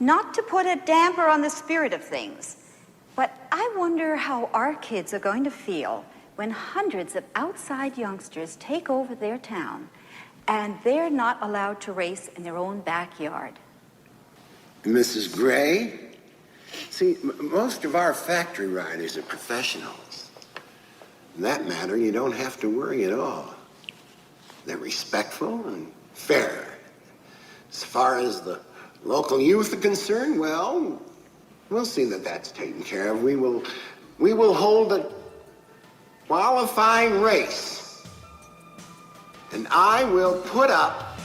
Not to put a damper on the spirit of things, but I wonder how our kids are going to feel when hundreds of outside youngsters take over their town and they're not allowed to race in their own backyard. Mrs. Gray, see, most of our factory riders are professionals. In that matter, you don't have to worry at all. They're respectful and fair. As far as the local youth are concerned, well, we'll see that that's taken care of. We will hold a qualifying race. And I will put up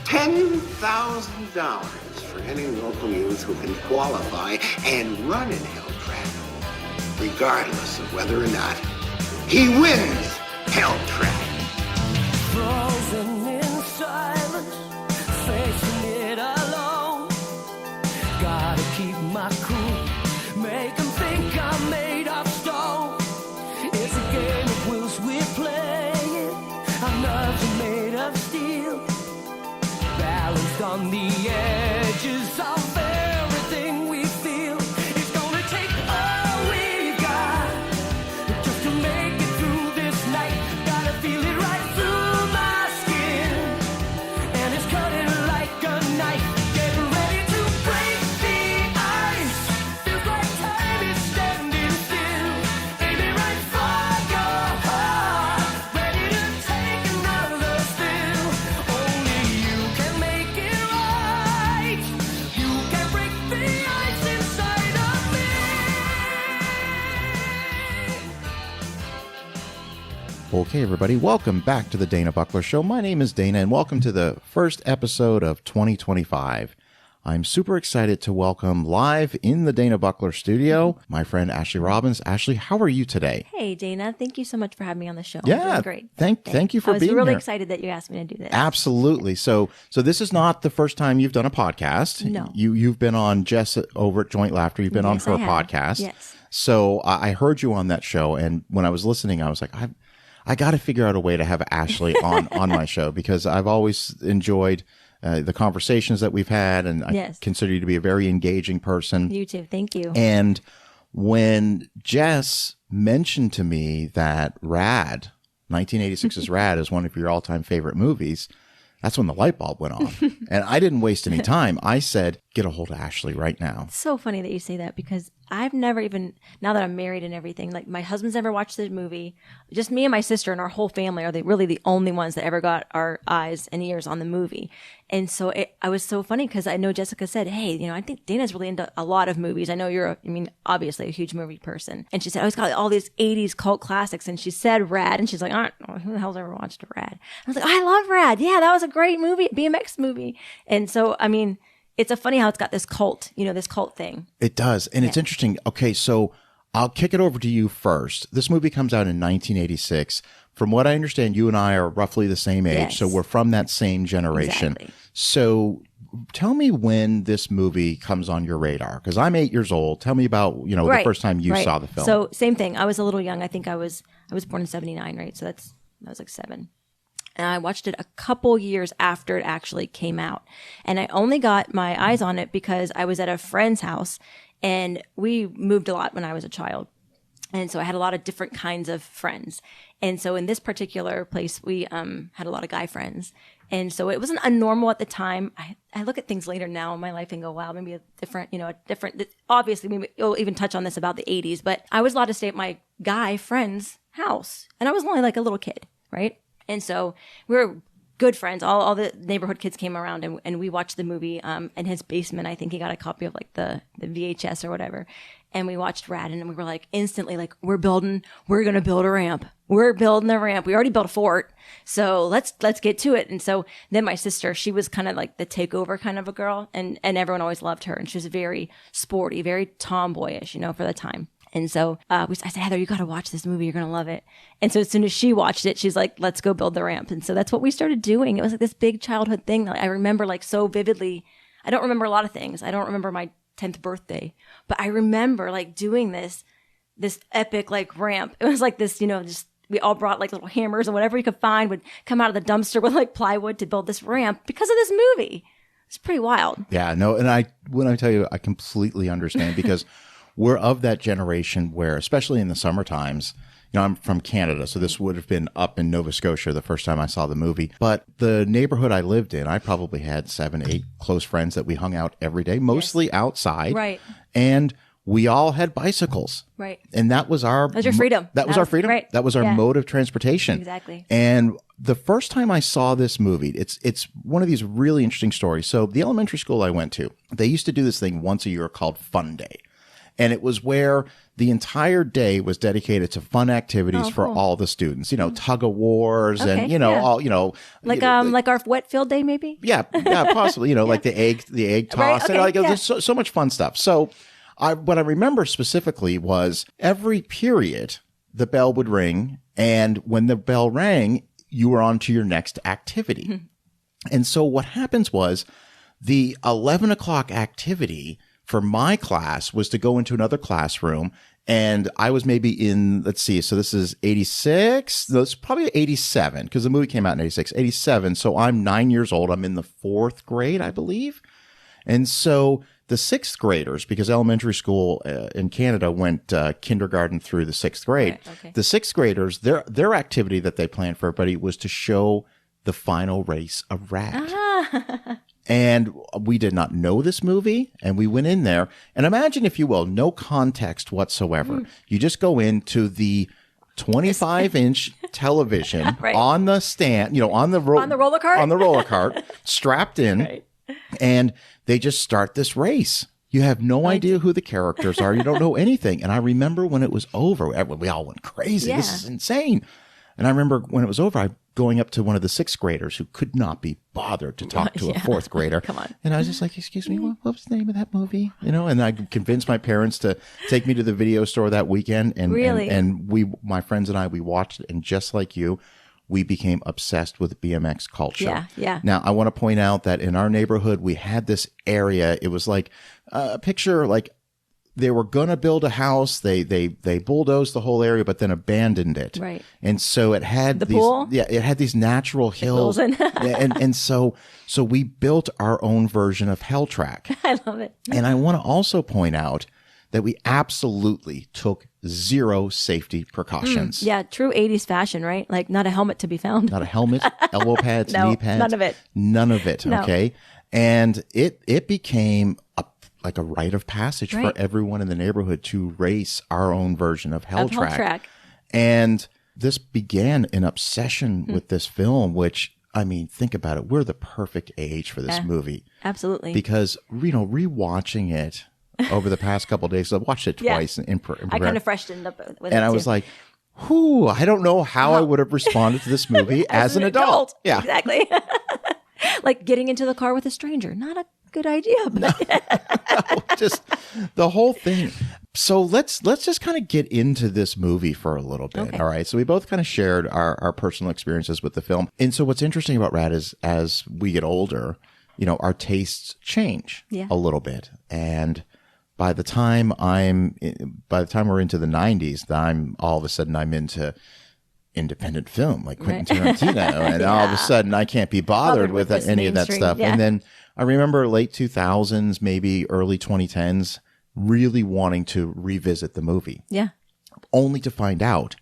$10,000 for any local youth who can qualify and run in Hill Track, regardless of whether or not he wins Hill Track. Frozen in silence, facing it alone. Gotta keep my cool, make them think I'm made of stone. It's a game of wills we're playing. Our nerves are made of steel, balanced on the edges of everything we feel. It's gonna take all we've got just to make it through this night. Gotta feel it right through my skin, and it's cutting like a knife. Getting ready to break the ice. Feels like time is standing still. Aiming right for your heart, ready to take another spill. Only you can make it right. You can break the ice inside of me. Okay, everybody, welcome back to the DanaBuckler Show. My name is Dana, and welcome to the first episode of 2025. I'm super excited to welcome live in the DanaBuckler studio my friend Ashlee Robbins. Ashlee, how are you today? Hey, Dana. Thank you so much for having me on the show. Yeah, I'm doing great. Thank you for being I was really here. excited that you asked me to do this. Absolutely. So this is not the first time you've done a podcast. No. You've been on Jess over at Joint Laughter. You've been Yes, on I her have. podcast. Yes. So I heard you on that show, and when I was listening, I was like, I got to figure out a way to have Ashlee on my show, because I've always enjoyed the conversations that we've had, and I Yes. consider you to be a very engaging person. You too. Thank you. And when Jess mentioned to me that 1986's Rad is one of your all-time favorite movies, that's when the light bulb went off. And I didn't waste any time. I said, get a hold of Ashlee right now. It's so funny that you say that, because I've never even, now that I'm married and everything, like my husband's never watched the movie. Just me and my sister and our whole family are really the only ones that ever got our eyes and ears on the movie. And so I was so funny, because I know Jessica said, hey, I think Dana's really into a lot of movies. I know you're, obviously a huge movie person. And she said, oh, it's got all these 80s cult classics. And she said Rad. And she's like, who the hell's ever watched Rad? I was like, I love Rad. Yeah, that was a great movie, BMX movie. And so, it's funny how it's got this cult, this cult thing. It does. And it's interesting. Okay, so I'll kick it over to you first. This movie comes out in 1986. From what I understand, you and I are roughly the same age. Yes. So we're from that same generation. Exactly. So tell me when this movie comes on your radar, because I'm 8 years old. Tell me about, the first time you saw the film. So same thing. I was a little young. I think I was born in 79, right? So I was like 7. And I watched it a couple years after it actually came out. And I only got my eyes on it because I was at a friend's house, and we moved a lot when I was a child. And so I had a lot of different kinds of friends. And so in this particular place, we had a lot of guy friends. And so it wasn't unnormal at the time. I look at things later now in my life and go, wow, maybe a different, obviously, maybe you'll even touch on this about the 80s, but I was allowed to stay at my guy friend's house. And I was only like a little kid, right? And so we were good friends. All the neighborhood kids came around, and we watched the movie in his basement. I think he got a copy of like the VHS or whatever. And we watched Rad, and we were like instantly like, we're going to build a ramp. We're building a ramp. We already built a fort. So let's get to it. And so then my sister, she was kind of like the takeover kind of a girl, and everyone always loved her. And she was very sporty, very tomboyish, for the time. And so I said, Heather, you got to watch this movie. You're going to love it. And so as soon as she watched it, she's like, let's go build the ramp. And so that's what we started doing. It was like this big childhood thing that I remember like so vividly. I don't remember a lot of things. I don't remember my 10th birthday, but I remember like doing this epic like ramp. It was like this, just we all brought like little hammers and whatever you could find would come out of the dumpster with like plywood to build this ramp because of this movie. It's pretty wild. Yeah, no, and when I tell you, I completely understand because we're of that generation where, especially in the summer times, I'm from Canada, so this would have been up in Nova Scotia the first time I saw the movie. But the neighborhood I lived in, I probably had 7, 8 close friends that we hung out every day, mostly outside. Right. And we all had bicycles. Right. And that was our... That was your freedom. That was our freedom. Right. That was our Yeah. mode of transportation. Exactly. And the first time I saw this movie, it's one of these really interesting stories. So the elementary school I went to, they used to do this thing once a year called Fun Day. And it was where the entire day was dedicated to fun activities for all the students, tug of wars Okay, and, yeah. all, Like our wet field day, maybe? yeah, possibly, like the egg toss. Right, And okay, there's so much fun stuff. So what I remember specifically was every period the bell would ring. And when the bell rang, you were on to your next activity. And so what happens was the 11 o'clock activity for my class was to go into another classroom, and I was maybe in, let's see, so this is 86, no, it's probably 87 because the movie came out in 86, 87. So I'm 9 years old. I'm in the 4th grade, I believe. And so the 6th graders, because elementary school in Canada went kindergarten through the 6th grade, Right, okay. the 6th graders, their activity that they planned for everybody was to show the final race of Rat. And we did not know this movie, and we went in there. And imagine, if you will, no context whatsoever. You just go into the 25-inch television Right. on the stand, on the roller cart? on the roller cart, strapped in, Right. and they just start this race. You have no idea who the characters are. You don't know anything. And I remember when it was over, we all went crazy. This Yeah. is insane. And I remember when it was over, going up to one of the 6th graders who could not be bothered to talk to a 4th grader. Come on. And I was just like, excuse me, what was the name of that movie? And I convinced my parents to take me to the video store that weekend. And, Really? and my friends and I, we watched it. And just like you, we became obsessed with BMX culture. Yeah, yeah. Now, I want to point out that in our neighborhood, we had this area. It was like a picture, like they were going to build a house. They bulldozed the whole area, but then abandoned it. Right. And so it had The these, pool? yeah, it had these natural hills. hills and so we built our own version of Hell Track. I love it. And I want to also point out that we absolutely took zero safety precautions. Yeah, true 80s fashion, right? Like not a helmet to be found. Not a helmet, elbow pads, No, knee pads. none of it. None of it. No. Okay. And it became like a rite of passage Right. for everyone in the neighborhood to race our own version of Hell Track. And And this began an obsession with this film, which, I mean, think about it. We're the perfect age for this Yeah. movie absolutely. because, rewatching it over the past couple of days, I've watched it Yeah. twice in I kind of freshened up with it and I too. was like, whew, I don't know how I would have responded to this movie as an adult. Yeah. Exactly. Like getting into the car with a stranger. Not a good idea. But Just the whole thing. So let's just kind of get into this movie for a little bit. Okay. All right. So we both kind of shared our personal experiences with the film. And so what's interesting about Rat is as we get older, our tastes change Yeah. a little bit. And by the time we're into the 90s, I'm all of a sudden I'm into independent film like Quentin Tarantino. And all of a sudden I can't be bothered with this any of that mainstream, stuff. yeah. And then I remember late 2000s, maybe early 2010s, really wanting to revisit the movie, yeah. only to find out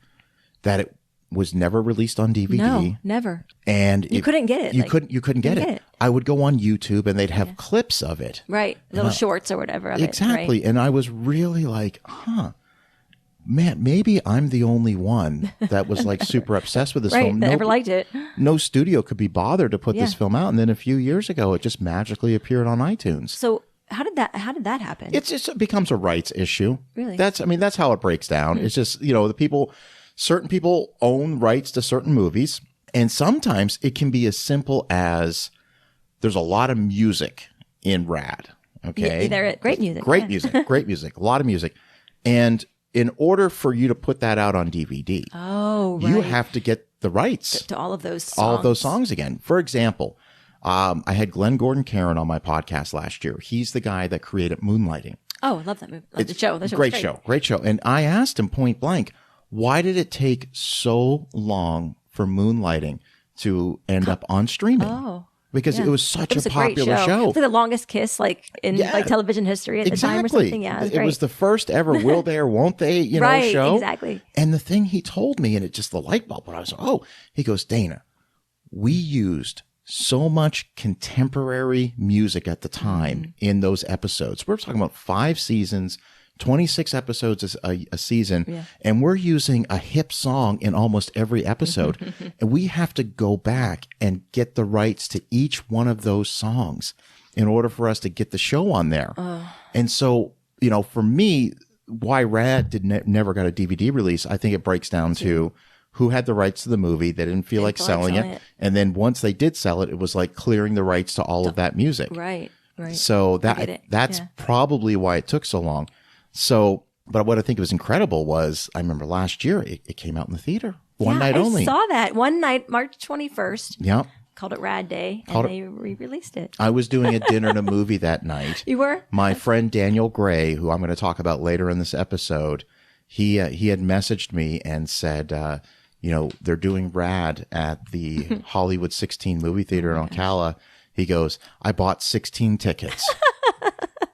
that it was never released on DVD. No, never. And You couldn't get it, You like, couldn't get it. I would go on YouTube and they'd have clips of it. Right. Little shorts or whatever of Exactly. it. Right? And I was really like, man, maybe I'm the only one that was like super obsessed with this Right. film. That ever liked it. No studio could be bothered to put this Yeah. film out. And then a few years ago, it just magically appeared on iTunes. So how did that happen? It becomes a rights issue. Really? That's how it breaks down. It's just, certain people own rights to certain movies. And sometimes it can be as simple as there's a lot of music in Rad. Okay. Great music. Great yeah. music. Great music. A lot of music. And in order for you to put that out on DVD, Oh, right. you have to get the rights to all of those songs. all of those songs again. For example, I had Glenn Gordon Caron on my podcast last year. He's the guy that created Moonlighting. Oh, I love that movie. Love the show. That show was Great show. Great show. And I asked him point blank, why did it take so long for Moonlighting to end up on streaming? Oh. because it was such It was a great popular show. It was like the longest kiss like in like television history at the time or something. Yeah, it was the first ever will they or won't they, you know, right, show. Exactly. And the thing he told me, and it just the light bulb when I was like, he goes, Dana, we used so much contemporary music at the time in those episodes. We're talking about 5 seasons, 26 episodes a season, and we're using a hip song in almost every episode. And we have to go back and get the rights to each one of those songs in order for us to get the show on there. And so, you know, for me, why Rad never got a DVD release, I think it breaks down to who had the rights to the movie. They didn't feel like selling it. And then once they did sell it, it was like clearing the rights to all of that music. Right. So that's probably why it took so long. So, but what I think was incredible was, I remember last year, it came out in the theater. One night only. I saw that. One night, March 21st. Yeah. Called it Rad Day, and they re-released it. I was doing a dinner and a movie that night. You were? My friend Daniel Gray, who I'm going to talk about later in this episode, he had messaged me and said, you know, they're doing Rad at the Hollywood 16 movie theater in Ocala. He goes, I bought 16 tickets,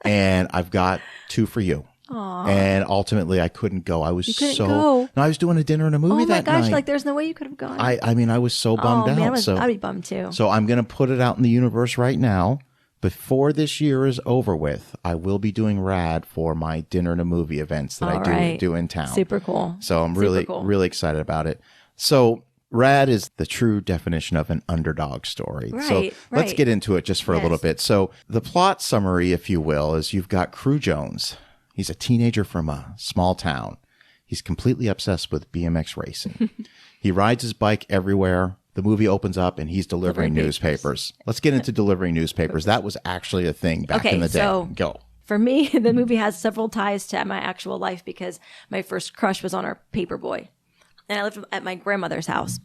and I've got 2 for you. Aww. And ultimately, I couldn't go. I was go. No, I was doing a dinner and a movie that night. Oh my gosh! Like, there's no way you could have gone. I mean, I was so bummed out. Man, I'd be bummed too. So I'm going to put it out in the universe right now. Before this year is over with, I will be doing Rad for my dinner and a movie events that I do in town. Super cool. So I'm really excited about it. So Rad is the true definition of an underdog story. Right, so let's get into it just for a little bit. So the plot summary, if you will, is you've got Crew Jones. He's a teenager from a small town. He's completely obsessed with BMX racing. He rides his bike everywhere. The movie opens up and he's delivering newspapers. Let's get into delivering newspapers. That was actually a thing back in the day. So Go. For me, the movie has several ties to my actual life because my first crush was on our paperboy. And I lived at my grandmother's house.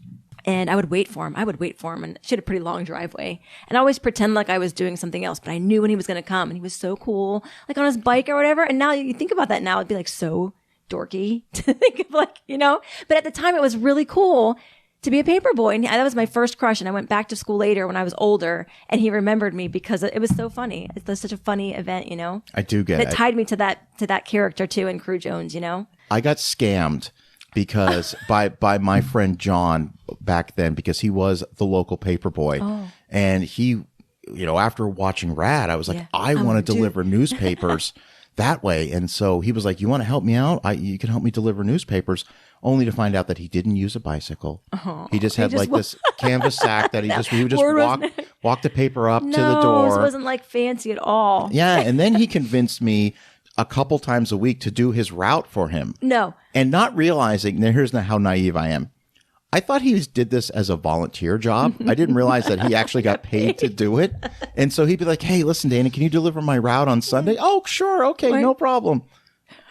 And I would wait for him. And she had a pretty long driveway. And I always pretend like I was doing something else, but I knew when he was going to come. And he was so cool, like on his bike or whatever. And now you think about that now, it'd be like so dorky to think of, like, you know. But at the time, it was really cool to be a paperboy. And that was my first crush. And I went back to school later when I was older. And he remembered me because it was so funny. It's such a funny event, you know. I do get it. It tied me to that character too in Crew Jones, you know. I got scammed because by my friend John back then, because he was the local paperboy. And he, you know, after watching Rad, I was like, I want to deliver newspapers that way. And so he was like, you want to help me out? You can help me deliver newspapers, only to find out that he didn't use a bicycle. He just had this canvas sack that he would just walk the paper up to the door. No, it wasn't like fancy at all. Yeah. And then he convinced me a couple times a week to do his route for him. No. And not realizing, now here's how naive I am. I thought he did this as a volunteer job. I didn't realize that he actually got paid to do it. And so he'd be like, hey, listen, Dana, can you deliver my route on Sunday? Oh, sure. Okay, no problem.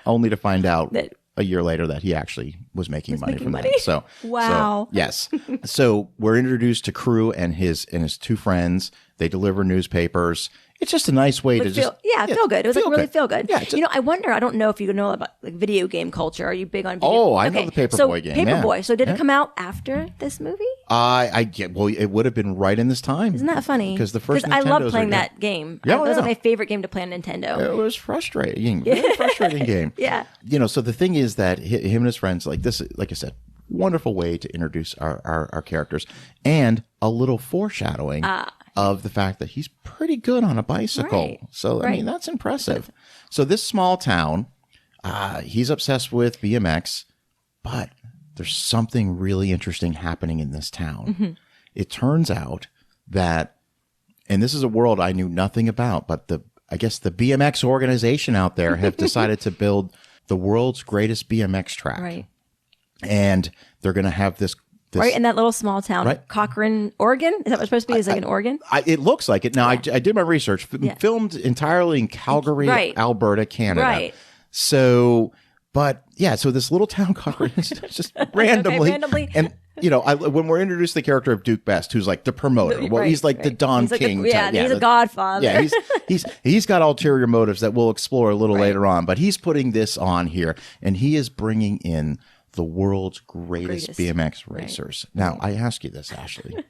Only to find out that a year later that he actually was making money from that. So, wow. So, yes. So we're introduced to Crew and his 2 friends. They deliver newspapers. It's just a nice way to feel good. It was really feel good. Yeah, you know, I wonder, I don't know if you know about like video game culture. Are you big on video? Oh, I know the Paperboy game. Paperboy. So did it come out after this movie? Well, it would have been right in this time. Isn't that funny? Because the first I love playing that game. Yeah, that was my favorite game to play on Nintendo. It was frustrating. Very frustrating game. Yeah. You know, so the thing is that him and his friends, like this, like I said, wonderful way to introduce our characters, and a little foreshadowing of the fact that he's pretty good on a bicycle. Right. So, I mean, that's impressive. So this small town, he's obsessed with BMX, but there's something really interesting happening in this town. Mm-hmm. It turns out that, and this is a world I knew nothing about, but I guess the BMX organization out there have decided to build the world's greatest BMX track. Right. And they're going to have this right in that little small town, right? Cochrane, Oregon. Is that what it's supposed to be? Is like an Oregon? It looks like it. Now, I did my research. Filmed entirely in Calgary, Alberta, Canada. Right. So, but yeah, so this little town, Cochrane, just randomly, and you know, when we're introduced to the character of Duke Best, who's like the promoter. Well, he's like the Don King. He's a godfather. Yeah, he's got ulterior motives that we'll explore a little later on. But he's putting this on here, and he is bringing in the world's greatest BMX racers. Now, I ask you this, Ashlee.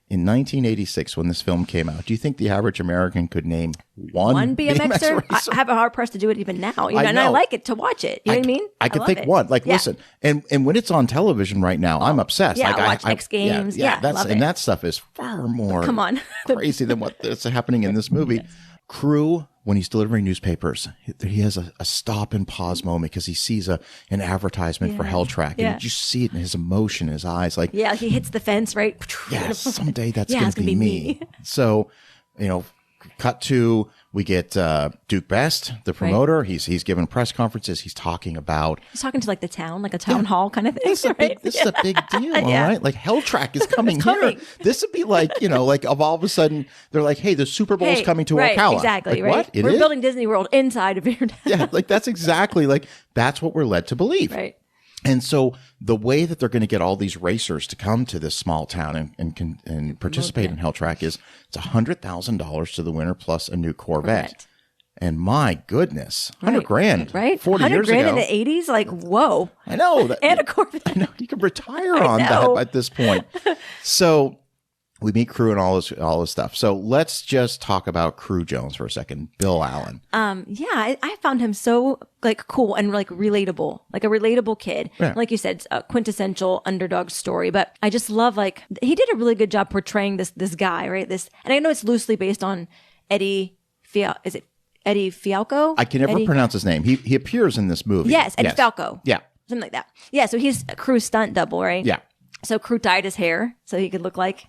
in 1986 when this film came out, do you think the average American could name one BMXer? racer? I have a hard press to do it even now. You know, I and I know. like it to watch it. You know what I mean? I could love think it. one. Like, Yeah. listen, and when it's on television right now, I'm obsessed. Yeah, like, I watch X Games. Yeah, that's love and it. that stuff is far more Come on. crazy than what's happening in this movie. Crew, when he's delivering newspapers, he has a stop and pause moment because he sees an advertisement for Hell Track, and Yeah. you just see it in his emotion, in his eyes, like, Yeah, he hits the fence, right? yeah, someday that's Yeah, going it's to gonna be be me. me. So, cut to, we get Duke Best, the promoter. He's giving press conferences. He's talking about He's talking to like the town, like a town hall kind of thing. this is a big, right? this is a big deal, all Yeah. right? Like Hell Track is coming coming. here. This would be like, like of all of a sudden they're like, hey, the Super Bowl's Hey, coming to right, Ocala. Exactly, Like, right? what? It We're is? building Disney World inside of your Yeah, like that's exactly like that's what we're led to believe. right. And so the way that they're going to get all these racers to come to this small town and participate in Hell Track is it's $100,000 to the winner plus a new Corvette. Correct. And my goodness, $100 grand, right? 40 100 years grand ago. in the 80s, like whoa, I know that. and a Corvette. I know you could retire on that know. at this point. So we meet Crew and all this stuff. So let's just talk about Crew Jones for a second. Bill Allen. Yeah, I found him so like cool and like relatable, like a relatable kid. Yeah. Like you said, it's a quintessential underdog story. But I just love like he did a really good job portraying this guy, right? And I know it's loosely based on Eddie Fialco? I can never pronounce his name. He appears in this movie. Yes, Eddie Falco. Yeah. Something like that. Yeah, so he's a Crew stunt double, right? Yeah. So Crew dyed his hair so he could look like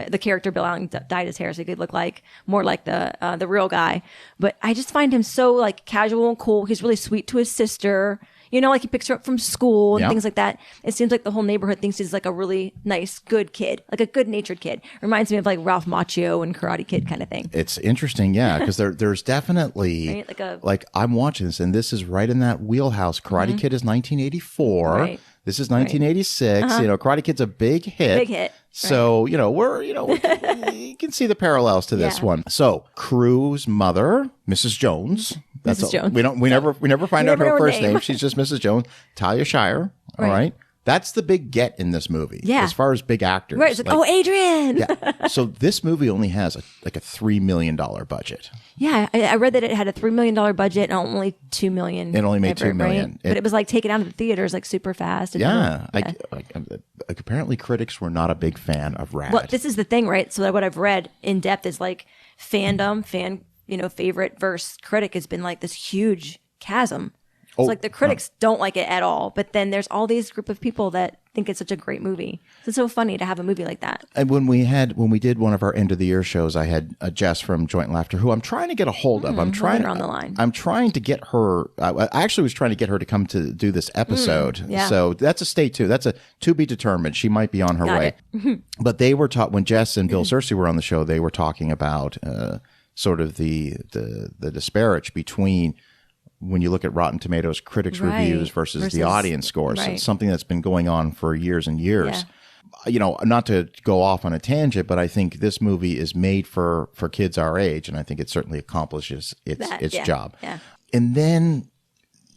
the character Bill Allen dyed his hair so he could look like more like the real guy. But I just find him so like casual and cool. He's really sweet to his sister. Like he picks her up from school and Yeah. things like that. It seems like the whole neighborhood thinks he's like a really nice, good kid, like a good-natured kid. Reminds me of like Ralph Macchio and Karate Kid kind of thing. It's interesting, yeah, because there's definitely Right, like I'm watching this, and this is right in that wheelhouse. Karate Kid is 1984. Right. This is 1986. Karate Kid's a big hit. Big hit. So we're you can see the parallels to this Yeah. one. So Crew's mother, Mrs. Jones. That's Mrs. Jones. We never find out never her know her first name. name. She's just Mrs. Jones. Talia Shire. All Right. right. That's the big get in this movie. Yeah. As far as big actors. Right. It's like, oh, Adrian. yeah. So this movie only has a $3 million budget. Yeah, I read that it had a $3 million budget and only $2 million. It only made ever, $2 million. right? But it was like taken out of the theaters like super fast. And Yeah. yeah. Apparently critics were not a big fan of Rad. Well, this is the thing, right? So what I've read in depth is like fan favorite versus critic has been like this huge chasm. Oh, It's like the critics don't like it at all, but then there's all these group of people that think it's such a great movie. So it's so funny to have a movie like that. And when we did one of our end of the year shows, I had Jess from Joint Laughter, who I'm trying to get a hold of. I'm trying her on the line. I'm trying to get her. I actually was trying to get her to come to do this episode. yeah. So that's a stay tuned. That's a to be determined. She might be on her Got way. it. But they were when Jess and Bill Cersei were on the show. They were talking about sort of the disparage between when you look at Rotten Tomatoes critics Right. reviews versus the audience scores. right. It's something that's been going on for years and years. Yeah. Not to go off on a tangent, but I think this movie is made for kids our age, and I think it certainly accomplishes its yeah, job. yeah. And then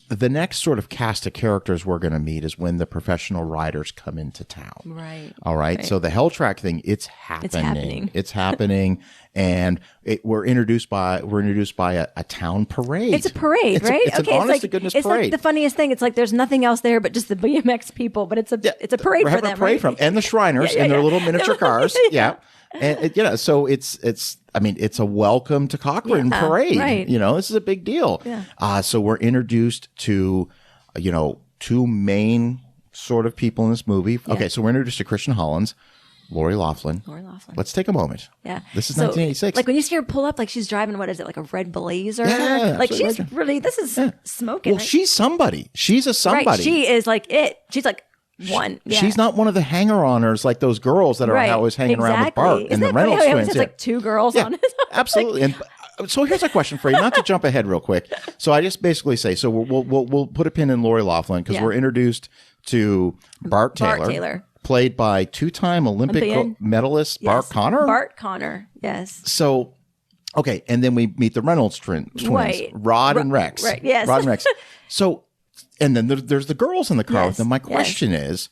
the next sort of cast of characters we're going to meet is when the professional riders come into town. Right. All right. So the Hell Track thing, it's happening. It's happening. And we're introduced by a town parade. It's a parade, right? It's an honest to goodness it's parade. like the funniest thing. It's like there's nothing else there but just the BMX people, but it's a parade We're for having them, a parade right? from and the Shriners Yeah, in their yeah. little miniature cars. Yeah. And so it's a welcome to Cochrane Yeah, parade. right. This is a big deal. Yeah. So we're introduced to, two main sort of people in this movie. Yeah. Okay, so we're introduced to Christian Hollins, Lori Loughlin. Let's take a moment. Yeah. This is So, 1986. Like when you see her pull up, like she's driving, what is it, like a red Blazer? Yeah, Like absolutely. she's really, this is smoking. Well, right? she's somebody. She's a somebody. Right. She is like it. She's like one. Yeah. She's not one of the hanger-oners like those girls that are Right. always hanging around with Exactly. Bart Isn't and the that funny Reynolds how he twins. always has like two girls on it? Absolutely. And so here's a question for you, not to jump ahead real quick. So I just basically say, so we'll put a pin in Lori Loughlin because Yeah. we're introduced to Bart Taylor, played by two-time Olympic Olympian. medalist Bart Yes. Connor. Bart Connor. Yes. So, okay, and then we meet the Reynolds twins, Right. Rod and Rex. Right, yes. Rod and Rex. So, and then there's the girls in the car with Yes, them. My yes. question is,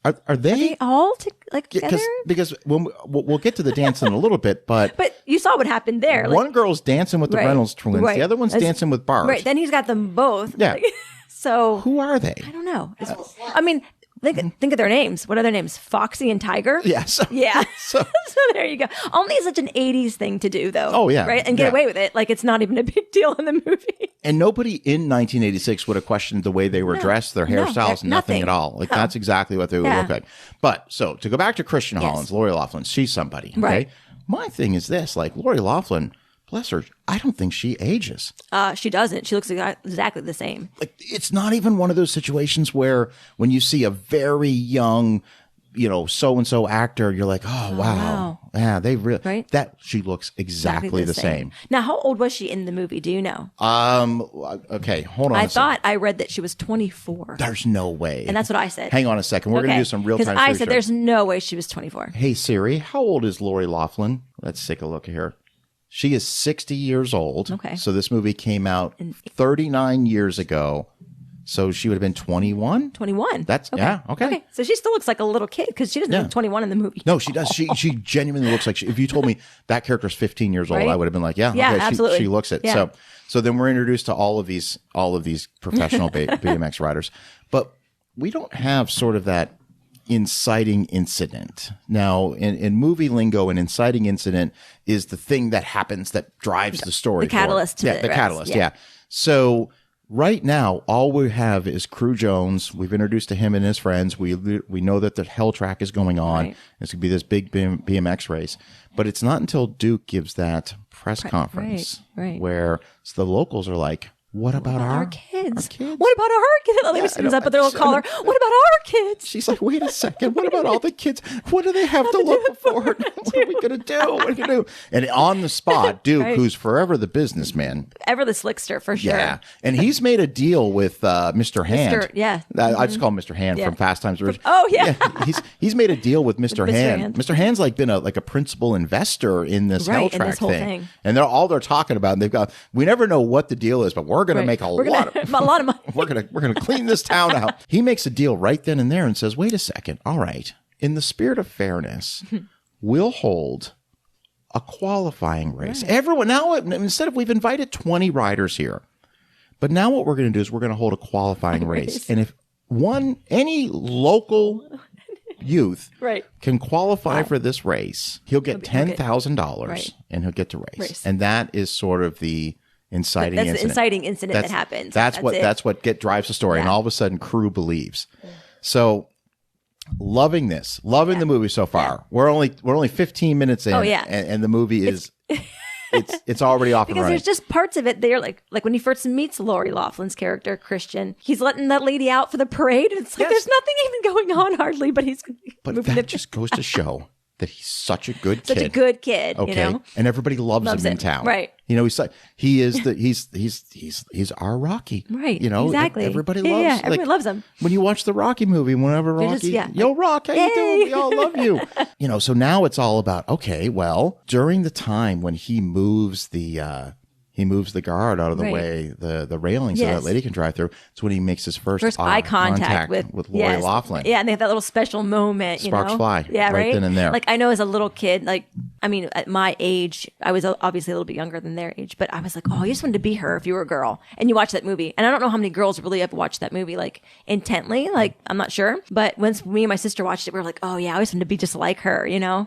Are they? all together? Because when we'll get to the dance in a little bit, but you saw what happened there. one girl's dancing with the Right, Reynolds twins, right. the other one's dancing with Bart. Right. Then he's got them both. Yeah. So Who are they? I don't know. I mean, think of their names. What are their names? Foxy and Tiger? Yeah. So, Yeah. So, So there you go. Only such an 80s thing to do, though. Oh, yeah. Right? And get Yeah. away with it. Like, it's not even a big deal in the movie. and nobody in 1986 would have questioned the way they were dressed, their hairstyles, nothing nothing. at all. Like that's exactly what they would Yeah. look like. But so to go back to Christian Holland's Lori Loughlin, she's somebody. Okay. Right. My thing is this: like Lori Loughlin, bless her, I don't think she ages. She doesn't. She looks exactly the same. Like it's not even one of those situations where when you see a very young, so and so actor, you're like, oh wow. Yeah, they really Right? that she looks exactly the same. Now, how old was she in the movie? Do you know? Okay, hold on. I a second. I read that she was 24. There's no way. And that's what I said. Hang on a second. We're going to do some real time. Because I said there's no way she was 24. Hey Siri, how old is Lori Loughlin? Let's take a look here. She is 60 years old. Okay. So this movie came out 39 years ago. So she would have been 21? 21. That's yeah, okay. So she still looks like a little kid because she doesn't look 21 in the movie. No, she does. She genuinely looks like if you told me that character's 15 years old, Right? I would have been like, yeah, Yeah, okay, absolutely. She looks it. Yeah. So then we're introduced to all of these professional BMX riders, but we don't have sort of that inciting incident. Now, in movie lingo, an inciting incident is the thing that happens that drives the story. The catalyst to Yeah, the the rest, catalyst. yeah. Yeah. So right now, all we have is Crew Jones. We've introduced to him and his friends. We know that the hell track is going on. Right. It's going to be this big BMX race. But it's not until Duke gives that press conference right. where the locals are like, what about Our kids. Our kids? What about our kids? Lily stands up at their little collar. What about our kids? She's like, wait a second. What about all the kids? What do they have to look for? What are we going to do? What are we going to do? And on the spot, Duke, Right. who's forever the businessman. Ever the slickster, for sure. Yeah. And he's made a deal with Mr. Hand. yeah. I just call him Mr. Hand Yeah. from Fast Times. Oh, yeah. He's made a deal with Mr. Mr. Hand. Hand. Mr. Hand's like been a principal investor in this Right, hell in track this whole thing. And they're talking about, and they've got, we never know what the deal is, but we're going to make a lot a lot of money. we're gonna clean this town out. He makes a deal right then and there and says, wait a second, all right, in the spirit of fairness, we'll hold a qualifying race. Right. Everyone now, instead of, we've invited 20 riders here, but now what we're going to do is we're going to hold a qualifying race. And if any local youth Right. can qualify for this race, he'll get $10,000 Right. and he'll get to race. And that is sort of the inciting That's incident. the inciting incident that happens. That's what it. drives the story, and Yeah. all of a sudden, Crew believes. So, loving the movie so far. We're only 15 minutes in. Oh, yeah. and the movie is it's already off and Because running. there's just parts of it they're like when he first meets Lori Loughlin's character, Christian, he's letting that lady out for the parade. And it's like there's nothing even going on hardly, but he's But moving that just goes to show that he's such a good kid. such a good kid. Okay, You know? and everybody loves him in it. town, Right. He's our Rocky, Right, You know, exactly. everybody Yeah, loves. yeah, everybody loves him. When you watch the Rocky movie, whenever They're Rocky, just- yeah. yo, Rock, how you doing? Yay. We all love you. So now it's all about, okay, well, during the time when he moves the guard out of the Right. way, the railing, so Yes. that lady can drive through. It's when he makes his first Eye contact with Lori yes. Loughlin. Yeah, and they have that little special moment. Sparks you know? fly Yeah, right then and there. Like I know as a little kid, at my age, I was obviously a little bit younger than their age, but I was like, oh, you just wanted to be her if you were a girl. And you watch that movie, and I don't know how many girls really ever watched that movie like intently. Like I'm not sure, but once me and my sister watched it, we were like, oh yeah, I always wanted to be just like her. You know.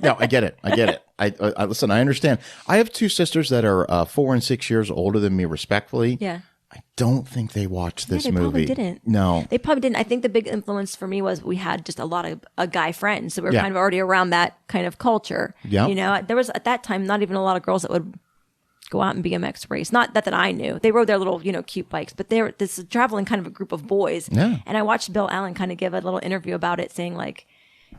No, I get it. I listen. I understand. I have two sisters that are 4 and 6 years older than me, respectfully. Yeah. I don't think they watched this they movie. probably didn't. No, They probably didn't. I think the big influence for me was we had just a lot of guy friends. So we were Yeah. kind of already around that kind of culture. Yeah. You know, there was at that time not even a lot of girls that would go out and BMX race. Not that I knew. They rode their little, cute bikes, but they were this traveling kind of a group of boys. Yeah. And I watched Bill Allen kind of give a little interview about it, saying like,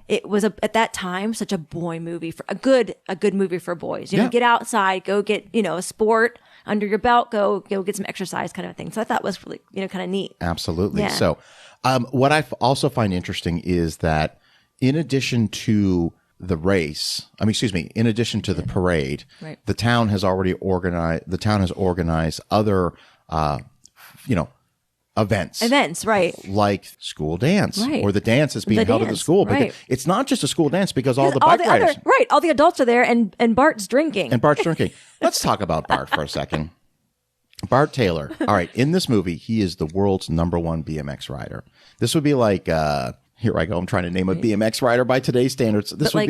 it was at that time such a boy movie for a good movie for boys. You know, Yeah. get outside, go get a sport under your belt, go get some exercise kind of thing. So I thought it was really kind of neat. absolutely. Yeah. So, what I also find interesting is that in addition to the race, in addition to the parade, Right. the town has organized other, Events, right. Like school dance, Right. or the dance is being The held at the dance, school. Because right. it's not just a school dance because all the bike riders. All the adults are there and Bart's drinking. And Bart's drinking. Let's talk about Bart for a second. Bart Taylor. All right. In this movie, he is the world's #1 BMX rider. This would be like, here I go. I'm trying to name a BMX rider by today's standards. This would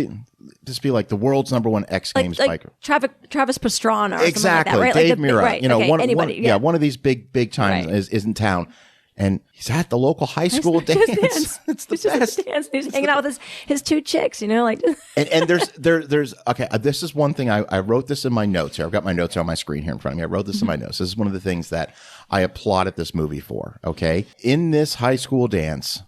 be like the world's #1 X Games biker. Travis Pastrana or Exactly. something like that, right? Dave like Mira. right. You know, okay. Anybody. one of these big times Right. is in town. And he's at the local high school dance. It's the best. He's hanging out with his 2 chicks, you know, like. and there's okay. This is one thing I wrote this in my notes here. I've got my notes on my screen here in front of me. I wrote this in my notes. This is one of the things that I applauded this movie for. Okay, in this high school dance,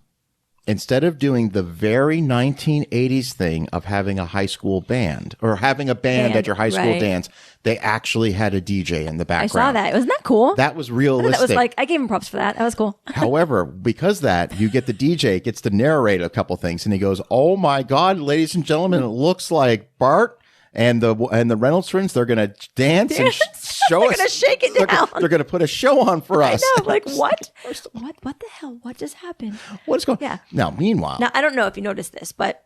instead of doing the very 1980s thing of having a high school band or having a band at your high school right. dance, they actually had a DJ in the I background. saw that. Wasn't that cool? That was realistic. That was like, I gave him props for that. That was cool. However, because that, you get the DJ gets to narrate a couple things, and he goes, "Oh my God, ladies and gentlemen, it looks like Bart and the Reynolds twins. They're going to dance and show They're us. gonna shake it down. They're going to put a show on for us." I know, like what? What the hell? What just happened? What is going? Yeah. Now, meanwhile, Now I don't know if you noticed this, but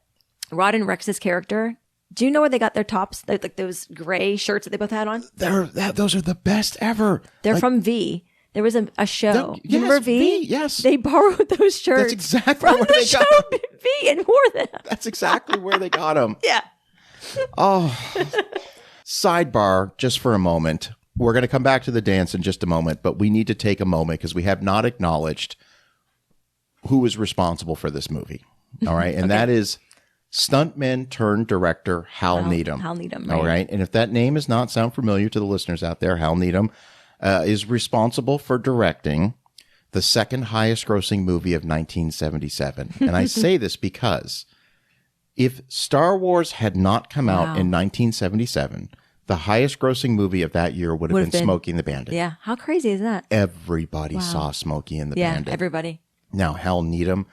Rod and Rex's character. Do you know where they got their tops? Like those gray shirts that they both had on. those are the best ever. They're Like, from V. There was a show. Yes, Remember V? yes. They borrowed those shirts. That's exactly from where the they show got them. V and wore them. That's exactly where they got them. Yeah. Sidebar, just for a moment. We're going to come back to the dance in just a moment, but we need to take a moment because we have not acknowledged who is responsible for this movie. All right. And that is stuntman turned director Hal Needham. Hal Needham, All right. right. And if that name does not sound familiar to the listeners out there, Hal Needham is responsible for directing the second highest grossing movie of 1977. And I say this because if Star Wars had not come out in 1977, the highest grossing movie of that year would have been Smokey and the Bandit. Yeah. How crazy is that? Everybody saw Smokey and the Yeah. Bandit. Everybody. Now, Hal Needham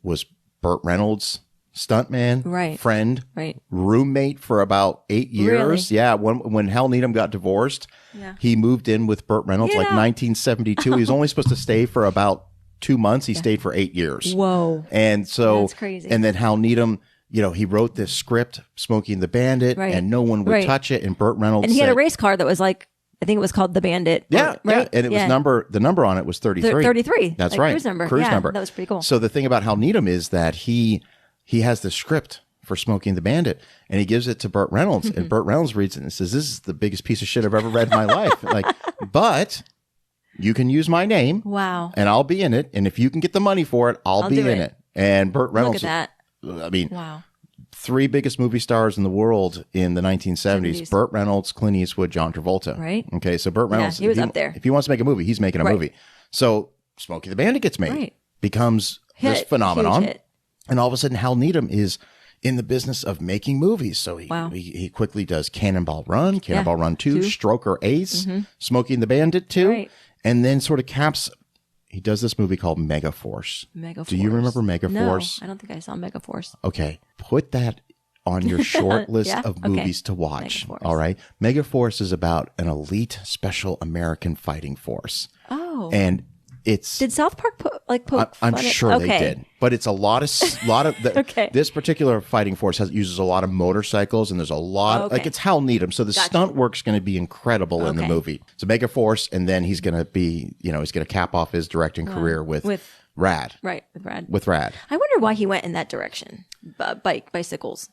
was Burt Reynolds' stuntman, Right. friend, Right. roommate for about 8 years. Really? Yeah, when Hal Needham got divorced, Yeah. he moved in with Burt Reynolds like 1972. He was only supposed to stay for about 2 months. He stayed for 8 years. Whoa. And so, That's crazy. And then Hal Needham, you know, he wrote this script, Smokey and the Bandit, Right. and no one would Right. touch it. And Burt Reynolds And he had a said- race car that was like, I think it was called the Bandit. Yeah, right? yeah, and it was the number on it was 33. 33. That's like right. Cruise number. Cruise Yeah, number. that was pretty cool. So the thing about Hal Needham is that he has the script for Smokey and the Bandit, and he gives it to Burt Reynolds, and Burt Reynolds reads it and says, "This is the biggest piece of shit I've ever read in my life." Like, but you can use my name, Wow. and I'll be in it, and if you can get the money for it, I'll be do in it. it. And Burt Reynolds, Look at I mean, Wow. 3 biggest movie stars in the world in the 1970s: 70s. Burt Reynolds, Clint Eastwood, John Travolta. Right. Okay, so Burt Reynolds, he was if up there. If he wants to make a movie, he's making a Right. movie. So Smokey the Bandit gets made, Right. becomes this Hit. phenomenon, Huge hit. and all of a sudden, Hal Needham is in the business of making movies. So he quickly does Cannonball Run, Cannonball Run 2, Stroker Ace, Smokey and the Bandit 2, Right. and then sort of caps. He does this movie called Megaforce. Megaforce. Do you remember Megaforce? No, I don't think I saw Megaforce. Okay, put that on your short list Yeah? of Okay. movies to watch. Megaforce. All right. Megaforce is about an elite special American fighting force. Oh. And it's Did South Park poke I'm fun at- sure okay. they did, but it's a lot of Okay. This particular fighting force uses a lot of motorcycles, and there's a lot Okay. like it's Hal Needham, so the stunt work's going to be incredible in the Okay. movie. So Megaforce, and then he's going to be, he's going to cap off his directing career with Rad. Right, with Brad. With Rad. I wonder why he went in that direction. Bicycles.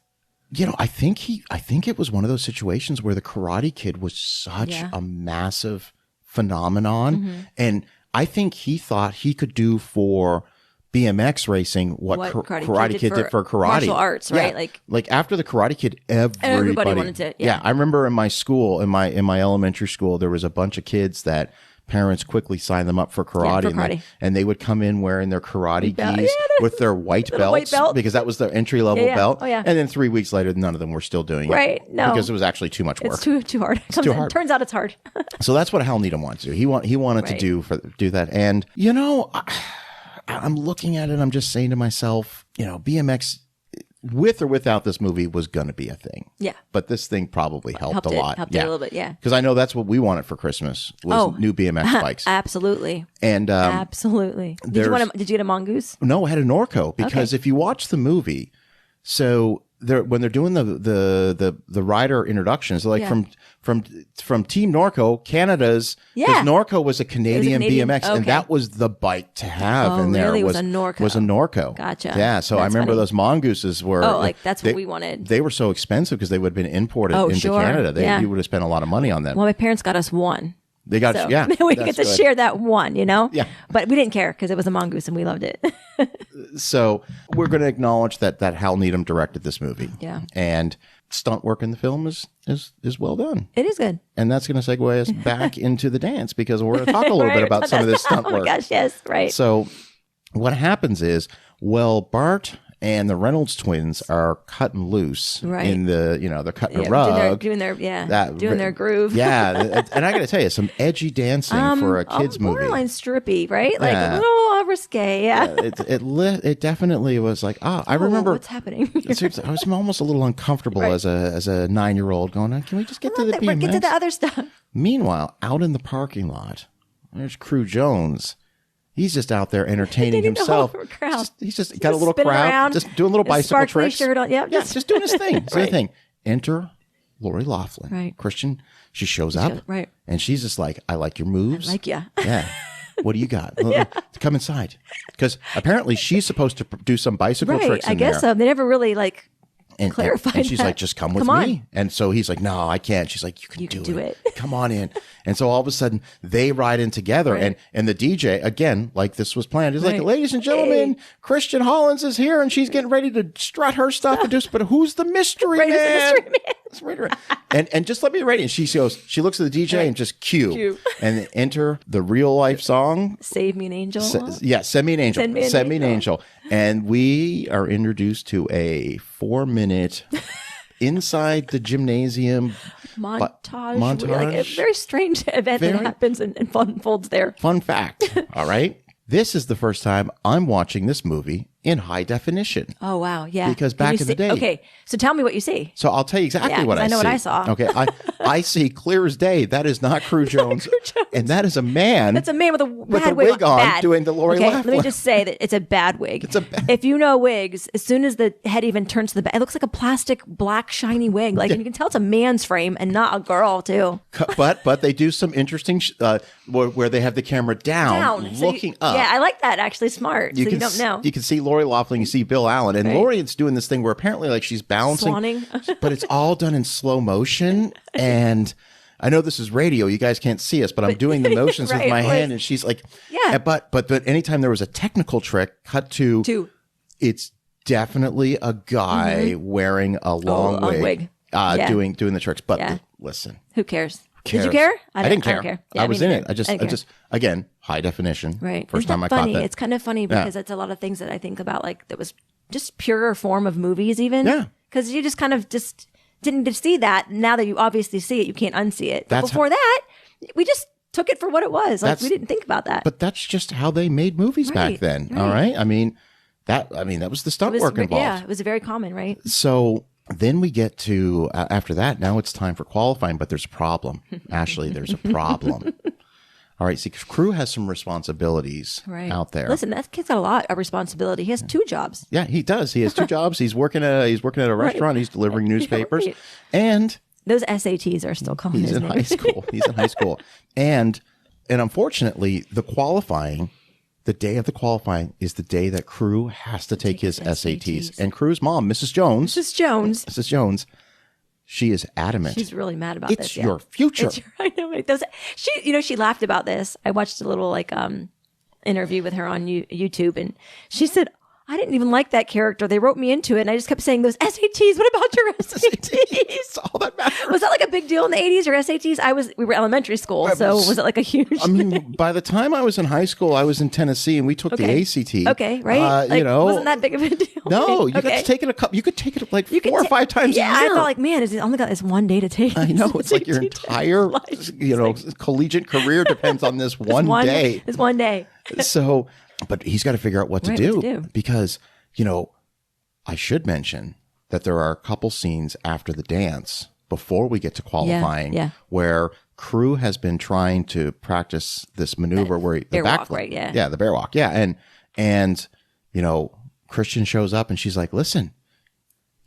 I think it was one of those situations where the Karate Kid was such a massive phenomenon, and I think he thought he could do for BMX racing what Karate Kid did for karate. Martial arts, right? Yeah. Like after the Karate Kid, everybody wanted to. Yeah, I remember in my school, in my elementary school, there was a bunch of kids that parents quickly signed them up for karate, for karate. And they would come in wearing their karate belt. gis Yeah, with their white little belts white belt. because that was their entry level Yeah, yeah. belt. Oh, yeah. And then 3 weeks later, none of them were still doing it. Right. No. Because it was actually too much work. It's too hard. too hard. Turns out it's hard. So that's what Hal Needham wanted to do. He wanted Right. to do that. And, I'm looking at it, I'm just saying to myself, BMX with or without this movie, was going to be a thing. Yeah. But this thing probably helped a lot. Helped it a little bit, yeah. Because I know that's what we wanted for Christmas was new BMX bikes. Absolutely. And absolutely. Did you get a mongoose? No, I had a Norco because if you watch the movie, so when they're doing the rider introductions, like from Team Norco, Canada's because Norco was a Canadian BMX, and that was the bike to have. And there really? was a Norco. Was a Norco. Gotcha. Yeah, so I remember those mongooses were that's what we wanted. They were so expensive because they would have been imported into Canada. You would have spent a lot of money on them. Well, my parents got us one. They got we get to share that one, Yeah. But we didn't care because it was a mongoose and we loved it. So we're going to acknowledge that Hal Needham directed this movie. Yeah. And stunt work in the film is well done. It is good. And that's going to segue us back into the dance because we're going to talk a little bit about some of this stunt work. Oh my gosh, yes, right. So what happens is, Bart and the Reynolds twins are cutting loose in the, they're cutting a rug. Doing their groove. Yeah. And I got to tell you, some edgy dancing for a kid's movie. Borderline strippy, right? Like a little risque. Yeah. It definitely was like, I remember. What's happening? Seriously, I was almost a little uncomfortable as a 9-year-old going, can we just get to the BMX? Get to the other stuff. Meanwhile, out in the parking lot, there's Crew Jones. He's just out there entertaining himself. He's just got a little crowd, around, just doing little bicycle tricks. Shirt on. Yep, just doing his thing. Doing thing. Enter Lori Loughlin. Right. Christian, she shows up. Right. And she's just like, I like your moves. I like you. Yeah. What do you got? Come inside. Because apparently she's supposed to do some bicycle tricks in there. I guess so. They never really clarified and she's that. like, just come with me. And so he's like, no, I can't. She's like, you can do it. Come on in. And so all of a sudden they ride in together and the DJ, again, like this was planned. He's like, ladies and gentlemen, Christian Hollins is here and she's getting ready to strut her stuff and do, but who's the mystery man? And just let me write it. And she goes, she looks at the DJ and just cue. And enter the real life song. Save Me an Angel. Send Me an Angel. Send me an angel. And we are introduced to a 4-minute inside the gymnasium montage. Like a very strange event that happens and unfolds there. Fun fact. All right. This is the first time I'm watching this movie in high definition. Oh, wow. Yeah. Because back in the day. Okay. So tell me what you see. So I'll tell you exactly what I see. I know what I saw. Okay. I see clear as day. That is not Crew Jones. And that is a man. That's a man with a wig on doing the Lori Loughlin. Let me just say that it's a bad wig. If you know wigs, as soon as the head even turns to the back, it looks like a plastic black shiny wig. Like, and you can tell it's a man's frame and not a girl too. But they do some interesting where they have the camera down. Looking up. Yeah, I like that. Actually, smart. You don't know. You can see Lori Loughlin. You see Bill Allen, and Lori is doing this thing where apparently like she's balancing, swanning. But it's all done in slow motion. And I know this is radio; you guys can't see us, but I'm doing the motions with my hand, and she's like, yeah. But anytime there was a technical trick, cut to it's definitely a guy wearing a long wig. Doing the tricks. But listen, who cares? Did you care? I didn't care. I don't care. I was in it. I just again, high definition. Right. First time I caught that. It's kind of funny because it's a lot of things that I think about, like that was just purer form of movies even. Yeah. Because you just kind of just didn't see that. Now that you obviously see it, you can't unsee it. But before that, we just took it for what it was. Like we didn't think about that. But that's just how they made movies back then. Right. All right. I mean, that was the stunt work involved. Yeah, it was very common, right? So then we get to, after that, now it's time for qualifying, but there's a problem. Ashlee, there's a problem. All right, see, Crew has some responsibilities out there. Listen, that kid's got a lot of responsibility. He has 2 jobs. Yeah, he does. He has 2 jobs. He's working at a restaurant. He's delivering newspapers. And those SATs are still calling his name. High school. He's in high school. And unfortunately, the day of the qualifying is the day that Crew has to take his SATs. And Crew's mom, Mrs. Jones, she is adamant. She's really mad about this. It's your future. I know. She laughed about this. I watched a little interview with her on YouTube, and she said, I didn't even like that character. They wrote me into it, and I just kept saying, those SATs, what about your SATs? That's all that matters. Was that like a big deal in the 80s, or SATs? We were elementary school, so was it like a huge thing? By the time I was in high school, I was in Tennessee, and we took the ACT. Okay, right? Wasn't that big of a deal? No, you got to take it you could take it like 4 or 5 times a year. Yeah, I thought like, man, I only got this one day to take. I know, it's like your entire, collegiate career depends on this one day. This one day. So, but he's got to figure out what to do because, I should mention that there are a couple scenes after the dance before we get to qualifying where crew has been trying to practice this maneuver where the bear back walk, right? Yeah. Yeah, the bear walk. Yeah. And you know, Christian shows up and she's like, listen,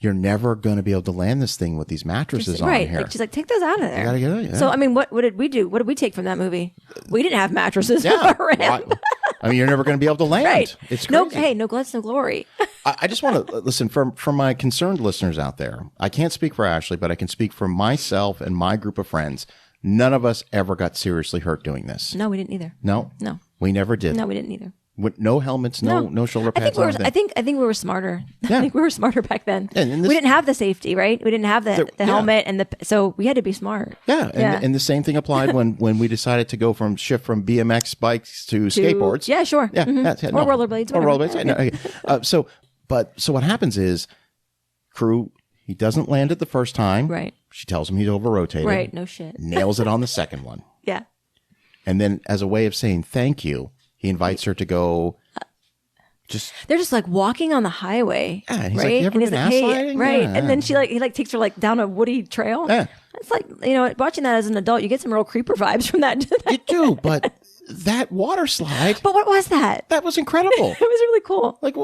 you're never going to be able to land this thing with these mattresses on here. Like, she's like, take those out of there. You gotta get it, yeah. So, I mean, what did we do? What did we take from that movie? We didn't have mattresses Yeah. around. I mean, you're never going to be able to land. Right. It's crazy. No glitz, no glory. I just want to listen from my concerned listeners out there. I can't speak for Ashlee, but I can speak for myself and my group of friends. None of us ever got seriously hurt doing this. No, we didn't either. No? No. We never did. No, we didn't either. With no helmets, no shoulder pads. I think we were smarter. Yeah. I think we were smarter back then. And we didn't have the safety, right? We didn't have the helmet and so we had to be smart. Yeah, and the same thing applied when we decided to shift from BMX bikes to skateboards. Yeah, sure. Yeah, Mm-hmm. Or rollerblades. Or whatever. rollerblades. Yeah, no, okay. So what happens is, crew, he doesn't land it the first time. Right. She tells him he's over rotated. Right. No shit. Nails it on the second one. Yeah. And then, as a way of saying thank you, he invites her to go. They're just like walking on the highway, Yeah, and he's right? like, "You ever and he's been like, ass hey, sliding?" right? Yeah. And then he takes her like down a woody trail. Yeah. It's like, watching that as an adult, you get some real creeper vibes from that. You do, but that water slide, But what was that? that was incredible. It was really cool. Like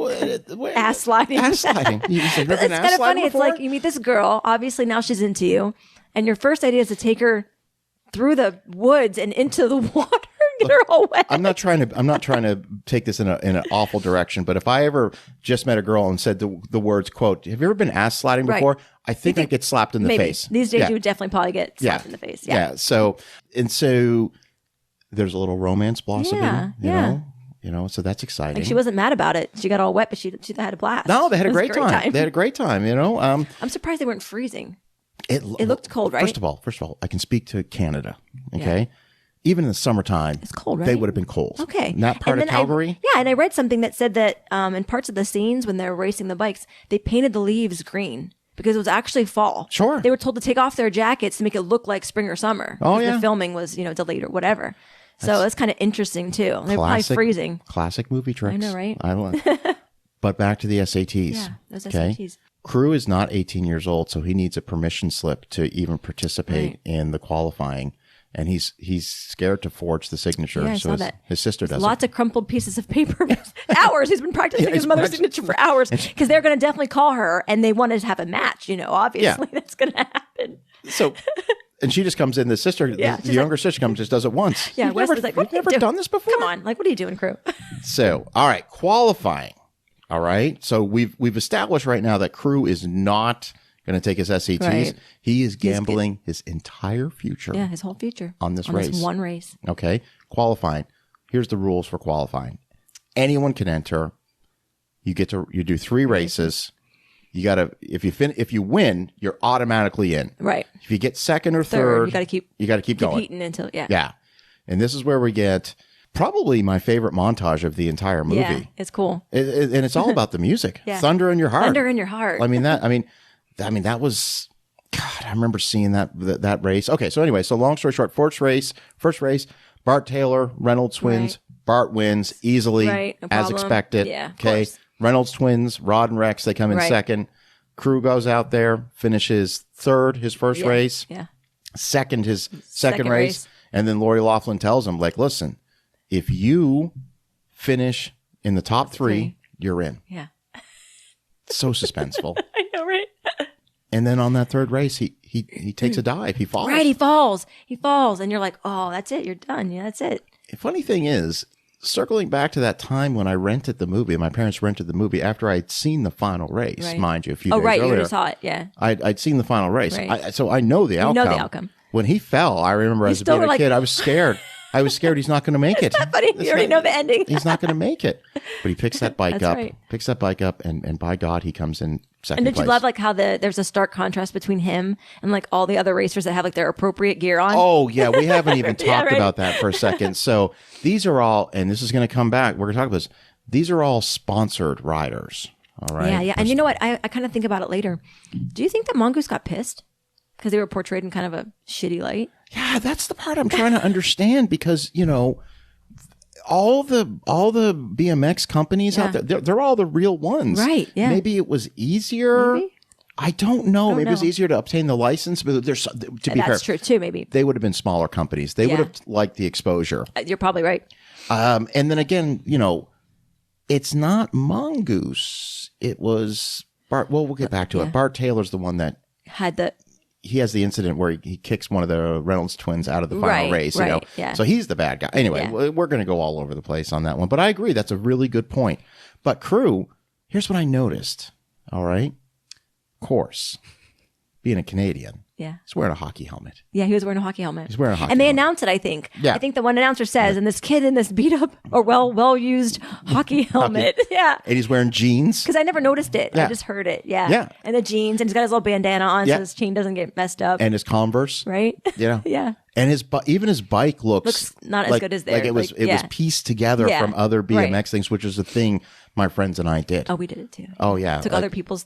Ass sliding. Ass sliding. You said, But "Never it's been ass kind of sliding funny. It's before?" like you meet this girl. Obviously, now she's into you, and your first idea is to take her through the woods and into the water. Get her all wet. I'm not trying to take this in an awful direction, but if I ever just met a girl and said the words, quote, "Have you ever been ass sliding Right. before?" I think I'd get slapped in the Maybe. face. These days, Yeah. you would definitely probably get slapped in the face. Yeah. So there's a little romance blossoming. Yeah, You know, so that's exciting. Like she wasn't mad about it. She got all wet, but she had a blast. No, they had It a was great time. They had a great time. You know, I'm surprised they weren't freezing. It looked cold, right? First of all, I can speak to Canada. Okay. Even in the summertime, it's cold, right? They would have been cold. Okay. In that part of Calgary? And I read something that said that in parts of the scenes when they're racing the bikes, they painted the leaves green because it was actually fall. Sure. They were told to take off their jackets to make it look like spring or summer. Oh, 'cause yeah. The filming was, delayed or whatever. So that's kind of interesting too. They're probably freezing. Classic movie tricks. I know, right? But back to the SATs. Yeah, those okay? SATs. Crew is not 18 years old, so he needs a permission slip to even participate in the qualifying. And he's scared to forge the signature. Yeah, I so saw that. his sister does Lots of crumpled pieces of paper. Hours. He's been practicing his he's mother's practicing. signature for hours because they're going to definitely call her and they wanted to have a match. Obviously that's going to happen. So, and she just comes in. The sister, Yeah, the younger sister comes, just does it once. Yeah, You've Wesley's like, you've never done this before? Come on. Like, what are you doing, crew? So, all right, qualifying. All right. So we've established right now that Crew is not going to take his SATs. Right. He is gambling his entire future. Yeah, his whole future. On this race. This one race. Okay. Qualifying. Here's the rules for qualifying. Anyone can enter. You do 3 races. You got to, if you win, you're automatically in. Right. If you get second or third, you got to keep going. Competing until, yeah. Yeah. And this is where we get probably my favorite montage of the entire movie. Yeah, it's cool. And it's all about the music. Yeah. Thunder in Your Heart. Thunder in Your Heart. I mean, that was, God, I remember seeing that race. Okay. So anyway, long story short, first race, Bart Taylor, Reynolds twins. Right. Bart wins easily, Right, no as problem. expected. Yeah, of okay. course. Reynolds twins, Rod and Rex, they come in Right. second. Crew goes out there, finishes third, his first race. Yeah. Second, his second Second race. race. And then Lori Loughlin tells him, like, listen, if you finish in the top 3, you're in. Yeah. So suspenseful. I know, right? And then on that third race, he takes a dive. He falls. Right, he falls. And you're like, oh, that's it. You're done. Yeah, that's it. The funny thing is, circling back to that time when I rented the movie, my parents rented the movie after I'd seen the final race, Right. mind you, a few Oh, days right. earlier. You already saw it. Yeah. I'd seen the final race. Right. So I know the outcome. know the outcome. When he fell, I remember as still being were a like- kid, I was scared. I was scared he's not going to make it. Funny. You already know the ending. He's not going to make it. But he picks that bike That's up, right. and by God, he comes in second And did place. you love like how there's a stark contrast between him and like all the other racers that have like their appropriate gear on? Oh, yeah. We haven't even talked Yeah, right. about that for a second. So these are all, and this is going to come back. We're going to talk about this. These are all sponsored riders. All right. Yeah, yeah. And you know what? I kind of think about it later. Do you think that Mongoose got pissed because they were portrayed in kind of a shitty light? Yeah, that's the part I'm trying to understand because, all the BMX companies out there, they're all the real ones. Right, yeah. Maybe it was easier. Maybe? I don't know. Maybe it was know. easier to obtain the license, but to be fair, That's true too, maybe. they would have been smaller companies. They would have liked the exposure. You're probably right. And then again, it's not Mongoose. It was Bart. Well, we'll get back to it. Bart Taylor's the one that he has the incident where he kicks one of the Reynolds twins out of the final race. Yeah. So he's the bad guy. Anyway, we're going to go all over the place on that one. But I agree. That's a really good point. But Crew, here's what I noticed. All right. Of course, being a Canadian. Yeah. He's wearing a hockey helmet. Yeah, he was wearing a hockey helmet. He's wearing a hockey And they helmet. announce it, I think. Yeah. I think the one announcer says, and this kid in this beat up or well-used hockey helmet. Yeah. And he's wearing jeans. Because I never noticed it. Yeah. I just heard it. Yeah. Yeah. And the jeans, and he's got his little bandana on Yeah. so his chain doesn't get messed up. And his Converse. Right? Yeah. Yeah. And even his bike looks not as like, good as like theirs. it was pieced together Yeah. from other BMX Right. things, which is the thing my friends and I did. Oh, we did it too. Oh, yeah. Took Like- other people's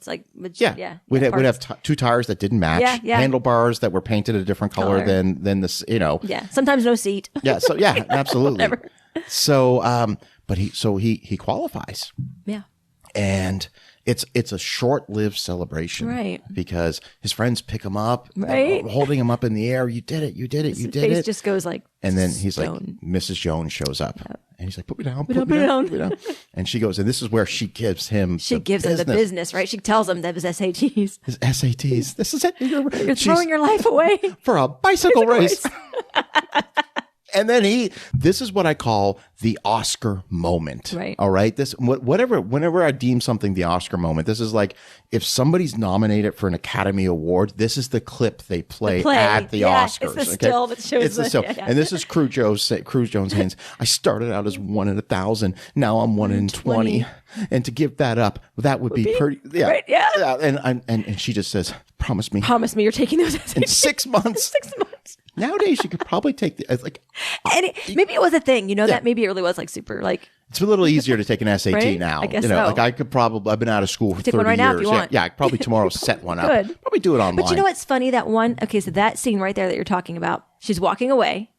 Yeah. We'd have two tires that didn't match. Yeah, yeah. Handlebars that were painted a different color than this, Yeah. Sometimes no seat. Yeah. So yeah, absolutely. Whatever. So, but he qualifies, Yeah. and it's a short-lived celebration, Right. Because his friends pick him up, Right. holding him up in the air. You did it. You did it. You His did face it. just goes like And then he's stone. like, Mrs. Jones shows up, and he's like, "Put me down, Put me down. put me down." And she goes, and this is where she gives him. She gives him the business, right? She tells him that his SATs. His SATs. This is it. You're She's- throwing your life away. for a bicycle race. And then this is what I call the Oscar moment. Right. All right. Whenever I deem something the Oscar moment, this is like if somebody's nominated for an Academy Award, this is the clip they play at the Oscars. It's the still that shows It's the still. yeah. And this is Cruz Jones Haynes. I started out as 1 in 1,000. Now I'm 1 in 20. And to give that up, that would be pretty. Yeah. Right, yeah. And she just says, promise me. Promise me you're taking those SATs. In 6 months. 6 months. Nowadays, you could probably take And maybe it was a thing, that maybe it really was like super like. it's a little easier to take an SAT Right? now. I guess so. so. I've been out of school for Take 30 one right years. now if you want. Yeah, I could probably tomorrow set one up. Good. Probably do it online. But you know what's funny? So that scene right there that you're talking about, she's walking away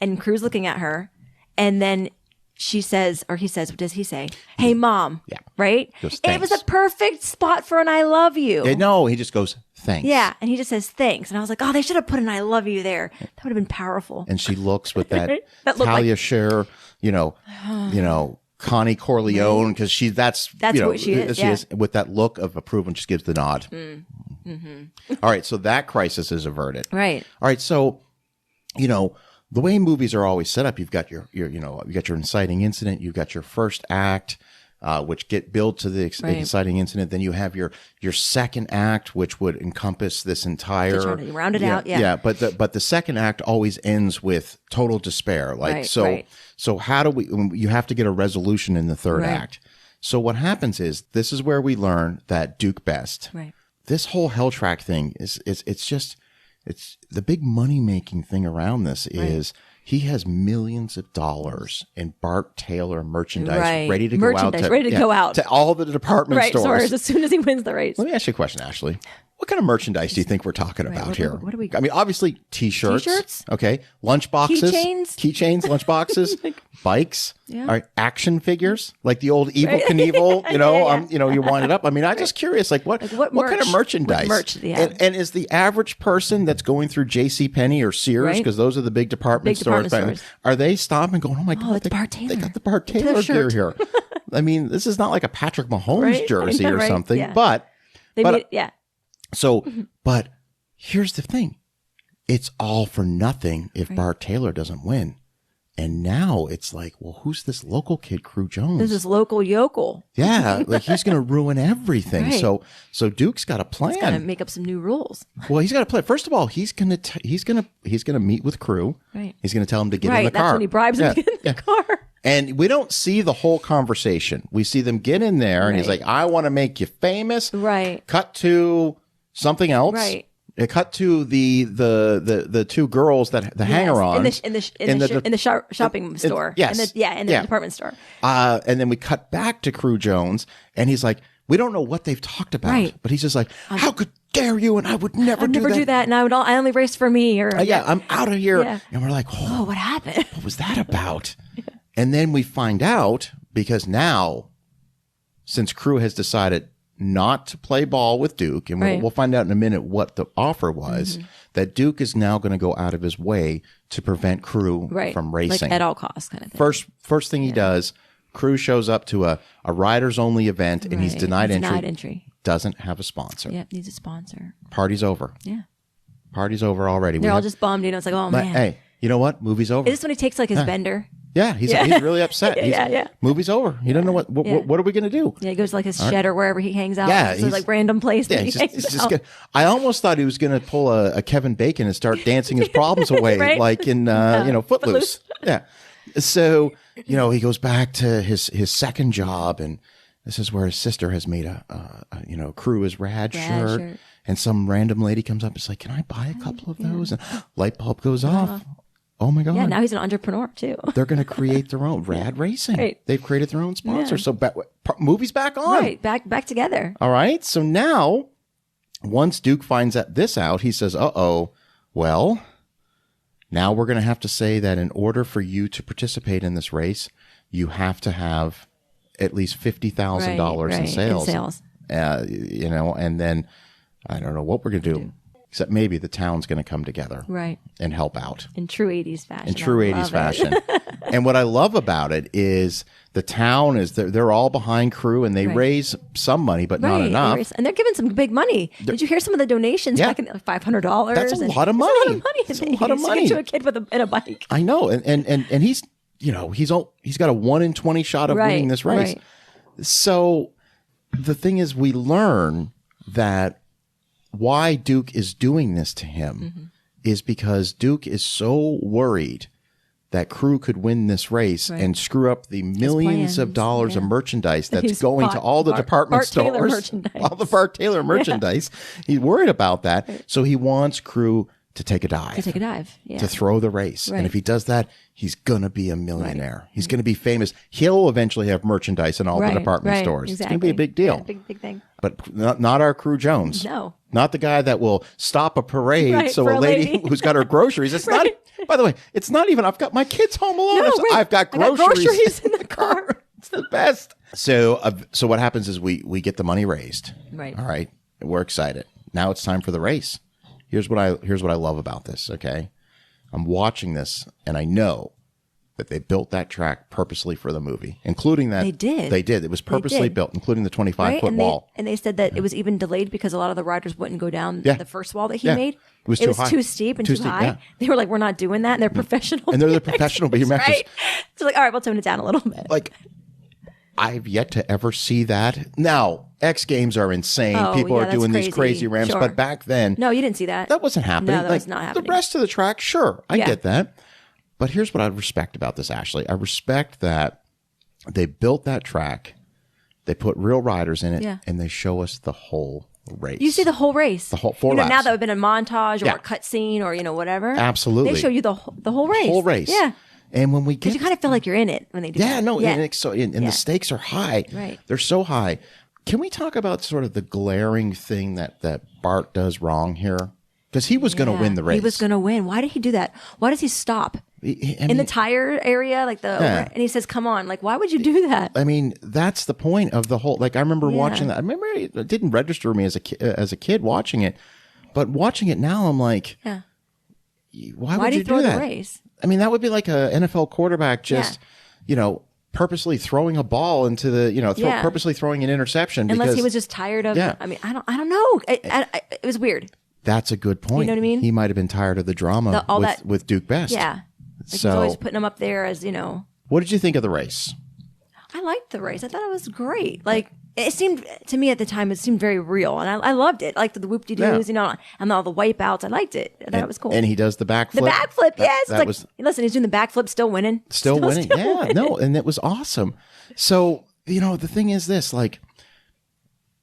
and Crew's looking at her. And then he says, what does he say? Hey, Mom. Yeah. Right? He goes, It was "Thanks." a perfect spot for an I love you. No, he just goes, thanks. Yeah. And he just says, thanks. And I was like, oh, they should have put an I love you there. That would have been powerful. And she looks with that That looked Talia Shire, Connie Corleone, because that's what she is, yeah. with that look of approval, and just gives the nod. All right, so that crisis is averted. Right. All right, so the way movies are always set up, you've got your inciting incident, you've got your first act, which get built to the inciting incident. Then you have your second act, which would encompass this entire. To try to round it out, yeah. Yeah, but the second act always ends with total despair. So how do we? You have to get a resolution in the third act. So what happens is this is where we learn that Duke Best. Right. This whole Hell Track thing is it's the big money making thing around this is he has millions of dollars in Bart Taylor merchandise ready to go out to all the department stores. Right, as soon as he wins the race. Let me ask you a question, Ashley. What kind of merchandise do you think we're talking about here? What do we? I mean, obviously T-shirts. T-shirts? Okay. Lunch boxes. Keychains, lunch boxes, bikes. Yeah. All right. Action figures, like the old Evil Knievel, you wind it up. I mean, I'm just curious, what kind of merchandise? What merch, yeah. And is the average person that's going through JCPenney or Sears, because those are the big department stores, are they stopping and going, oh my God, it's Bart Taylor. They got the Bart Taylor gear here. I mean, this is not like a Patrick Mahomes jersey or something, but So, but here's the thing. It's all for nothing if Bart Taylor doesn't win. And now it's like, well, who's this local kid, Crew Jones? This is local yokel. Yeah, like he's going to ruin everything. Right. So Duke's got a plan. He's got to make up some new rules. Well, he's got a plan. First of all, he's going to meet with Crew. Right. He's going to tell him to get in the car. That's when he bribes him to get in the car. And we don't see the whole conversation. We see them get in there, and he's like, "I want to make you famous." Right. Cut to something else. Right. It cut to the two girls that the hanger-ons in the shopping store. Yes. In the department store. And then we cut back to Crew Jones, and he's like, "We don't know what they've talked about," Right. but he's just like, "How could dare you?" And I would never do that. And I only race for me. Or I'm out of here. Yeah. And we're like, Oh, what happened? what was that about? And then we find out, because now, since Crew has decided not to play ball with Duke, and Right. we'll find out in a minute what the offer was, that Duke is now going to go out of his way to prevent Crew Right. from racing. Like at all costs kind of thing. First thing he does, Crew shows up to a riders only event, and he's Right. denied entry. Denied entry. Doesn't have a sponsor. Yep, needs a sponsor. Party's over. Yeah. Party's over already. They're We all have- just bummed. It's like, oh, but, man. hey, you know what? Movie's over. Is this when he takes like his bender? Yeah, he's really upset. Yeah. Movie's over. He doesn't know what are we going to do? Yeah, he goes to like his shed or wherever he hangs out. Yeah, so he's- like random place. Yeah, that he he's just, hangs he's just out. gonna, I almost thought he was going to pull a Kevin Bacon and start dancing his problems away, Right? like in Footloose. Yeah. So he goes back to his second job, and this is where his sister has made a Crew is rad shirt, and some random lady comes up and is like, "Can I buy a couple of those?" And light bulb goes off. Oh my God! Yeah, now he's an entrepreneur too. They're going to create their own Rad Racing. Right. They've created their own sponsor. So movie's back on. Right, back together. All right. So now, once Duke finds this out, he says, well, now we're going to have to say that in order for you to participate in this race, you have to have at least $50,000 in sales. And then I don't know what we're going to do. Except maybe the town's going to come together Right. and help out. In true 80s fashion. In true 80s fashion. And what I love about it is the town is they're all behind Crew, and they raise some money, but not enough. And they're giving some big money. Did you hear some of the donations Yeah. back in like $500? That's a lot of money. That's a lot of money. That's a lot of He's money. giving to a kid with a bike. I know. And he's got a 1 in 20 shot of winning this race. Right. So the thing is, we learn that why Duke is doing this to him is because Duke is so worried that Crew could win this race and screw up the millions of dollars of merchandise that's He's going to all the department Bart Taylor stores, merchandise. all the Bart Taylor merchandise. He's worried about that. So he wants Crew to take a dive. To take a dive. Yeah. To throw the race. Right. And if he does that, he's going to be a millionaire. He's going to be famous. He'll eventually have merchandise in all the department stores. Exactly. It's going to be a big deal. Yeah, big thing. But not our Crew Jones. No. Not the guy that will stop a parade so for a a lady lady. who's got her groceries. It's not, by the way, it's not even, I've got my kids home alone. No, right. I've got I got groceries, groceries in the car. It's the best. So what happens is we get the money raised. Right. All right. We're excited. Now it's time for the race. Here's what I love about this. Okay. I'm watching this, and I know that they built that track purposely for the movie, including that. They did. They did. It was purposely did. built, including the 25-foot and wall. They said that it was even delayed because a lot of the riders wouldn't go down Yeah. the first wall that he Yeah. made. It was too high. too steep and Too too steep, high. yeah. They were like, we're not doing that. And they're professional. And they're the professional BMXers. Right? So like, all right, we'll tone it down a little bit. Like, I've yet to ever see that. Now, X Games are insane. Oh, People yeah, are doing that's these crazy. crazy ramps. Sure. But back then, No, you didn't see that. that wasn't happening. No, that was not happening. The rest of the track, sure, I Yeah. get that. But here's what I respect about this, Ashlee. I respect that they built that track, they put real riders in it, Yeah. and they show us the whole race. You see the whole race. The whole 4 Now laps. that would have been a montage or Yeah. a cut scene or, whatever. Absolutely. They show you the whole race. whole race. Yeah. And when we Because get you kind of feel like you're in it when they do Yeah, that. no, Yeah. and the stakes are high. Right. They're so high. Can we talk about sort of the glaring thing that Bart does wrong here? Because he was going to win the race. He was going to win. Why did he do that? Why does he stop? In the tire area, like Yeah. and he says, "Come on!" Like, why would you do that? I mean, that's the point of the whole. Like, I remember Yeah. watching that. I remember it didn't register with me as a kid watching it, but watching it now, I'm like, Yeah. why Why would did you he throw do the that? race? I mean, that would be like a NFL quarterback just, purposely throwing a ball into the, Yeah. purposely throwing an interception. Unless because he was just tired of. Yeah. I mean, I don't know. It was weird. that's a good point. know what I mean? He might have been tired of the drama All with, that- with Duke Best. Yeah. Like So- he's always putting him up there as What did you think of the race? I liked the race. I thought it was great. Like it seemed to me at the time, it seemed very real, and I loved it. I liked the whoop de doos, and all the wipeouts. I liked it. I thought it was cool. And he does the backflip. the backflip, yes. That was Listen, he's doing the backflip, still winning, still winning. Yeah, winning. no, and it was awesome. So, the thing is this, like,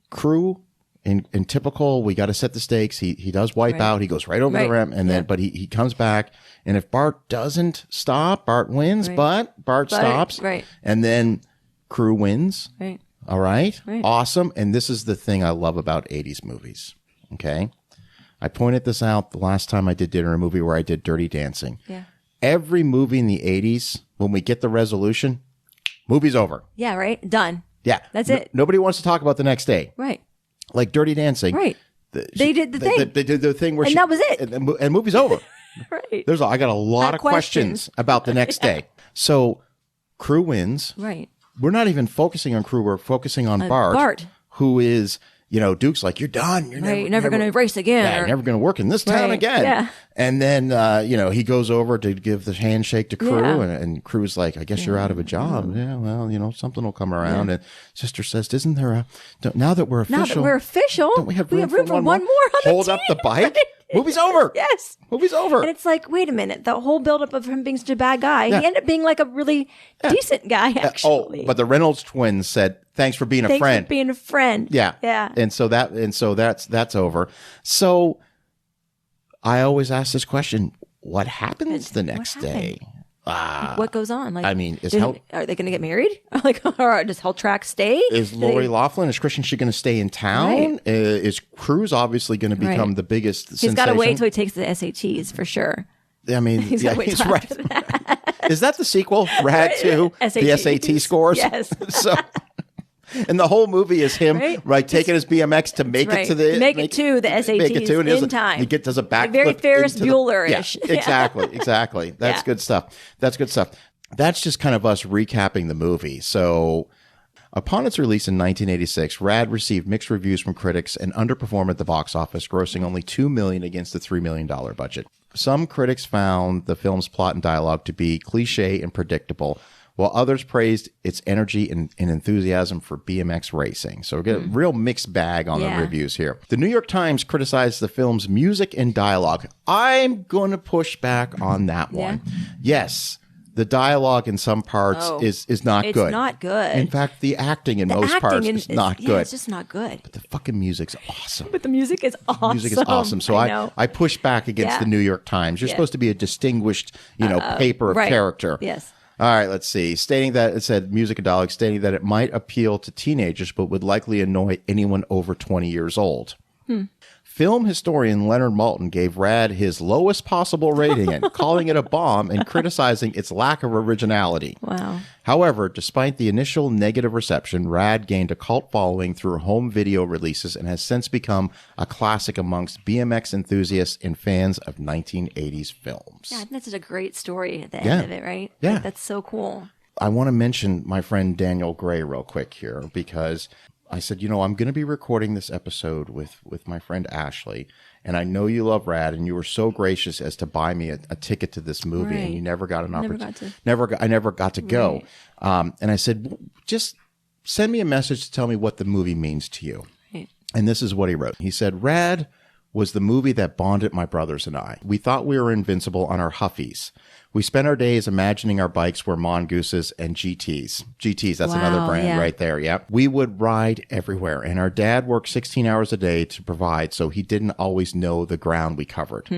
Crew in typical, we got to set the stakes. He does wipe Right. out. He goes right over the Right. rim, and then but he comes back. And if Bart doesn't stop, Bart wins. Right. But Bart stops, right. And then Crew wins. Right. All right? Right. Awesome. And this is the thing I love about 80s movies. Okay. I pointed this out the last time I did Dinner, a movie where I did Dirty Dancing. Yeah. every movie in the 80s, when we get the resolution, movie's over. Yeah, right? Done. Yeah. That's it. Nobody wants to talk about the next day. Right. Like Dirty Dancing. Right. They did the thing. They did the thing where And that was it. And movie's over. Right. I got a lot of questions about the next day. So Crew wins. Right. We're not even focusing on Crew. We're focusing on Bart. Bart. Who is, Duke's like, you're done. You're never going to race again. Yeah, you're never going to work in this town again. Yeah. And then, he goes over to give the handshake to Crew. Yeah. And Crew's like, I guess you're out of a job. Yeah, well, something will come around. And Sister says, isn't there now that we're official. Don't we have room for one more? Hold up the bike? Movie's over. Yes. Movie's over. And it's like, wait a minute. The whole buildup of him being such a bad guy, he ended up being like a really decent guy, actually. But the Reynolds twins said, thanks for being a friend. Thanks for being a friend. Yeah. Yeah. And so that's over. So I always ask this question, what happens the next day? What goes on? Like, I mean, are they going to get married? Like, or does Hell Track stay? Is Lori Loughlin, is Christian, she going to stay in town? Right. Is Cruz obviously going to become the biggest sensation? He's got to wait till he takes the SATs for sure. I mean, he's right. Is that the sequel, Rad 2? The SAT scores? Yes. So, and the whole movie is him taking his BMX to make it to the SATs in time. He does a backflip. Like very Ferris Bueller-ish. Yeah, exactly. That's good stuff. That's just kind of us recapping the movie. So, upon its release in 1986, Rad received mixed reviews from critics and underperformed at the box office, grossing only $2 million against the $3 million budget. Some critics found the film's plot and dialogue to be cliche and predictable, while others praised its energy and enthusiasm for BMX racing. So we get a real mixed bag on the reviews here. The New York Times criticized the film's music and dialogue. I'm going to push back on that one. Yes, the dialogue in some parts is not good. It's not good. In fact, the acting in most parts is not good. It's just not good. But the fucking music's awesome. But the music is awesome. So I push back against the New York Times. You're supposed to be a distinguished, paper of character. Yes. All right, let's see. Stating that it said music and dialogue, stating that it might appeal to teenagers, but would likely annoy anyone over 20 years old. Film historian Leonard Maltin gave Rad his lowest possible rating and calling it a bomb and criticizing its lack of originality. Wow. However, despite the initial negative reception, Rad gained a cult following through home video releases and has since become a classic amongst BMX enthusiasts and fans of 1980s films. Yeah, that's such a great story at the end of it, right? Yeah. Like, that's so cool. I want to mention my friend Daniel Gray real quick here because I said, I'm going to be recording this episode with my friend Ashlee, and I know you love Rad, and you were so gracious as to buy me a ticket to this movie, and you never got an opportunity. I never got to go. And I said, just send me a message to tell me what the movie means to you. Right. And this is what he wrote. He said, Rad was the movie that bonded my brothers and I. We thought we were invincible on our Huffies. We spent our days imagining our bikes were Mongooses and GTs. GTs, that's another brand right there. Yep. We would ride everywhere, and our dad worked 16 hours a day to provide, so he didn't always know the ground we covered.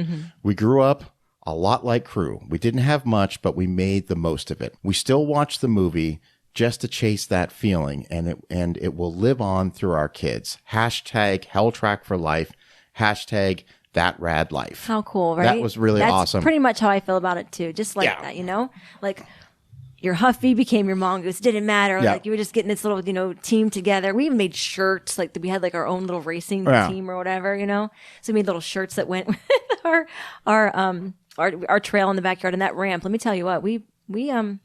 We grew up a lot like Crew. We didn't have much, but we made the most of it. We still watch the movie just to chase that feeling, and it will live on through our kids. Hashtag Helltrack for life. Hashtag that rad life. How cool, right? That was really awesome. That's pretty much how I feel about it too. Just like that, like your Huffy became your Mongoose. It didn't matter. Yeah. Like you were just getting this little, team together. We even made shirts. Like we had like our own little racing team or whatever, So we made little shirts that went with our trail in the backyard and that ramp. Let me tell you what, we had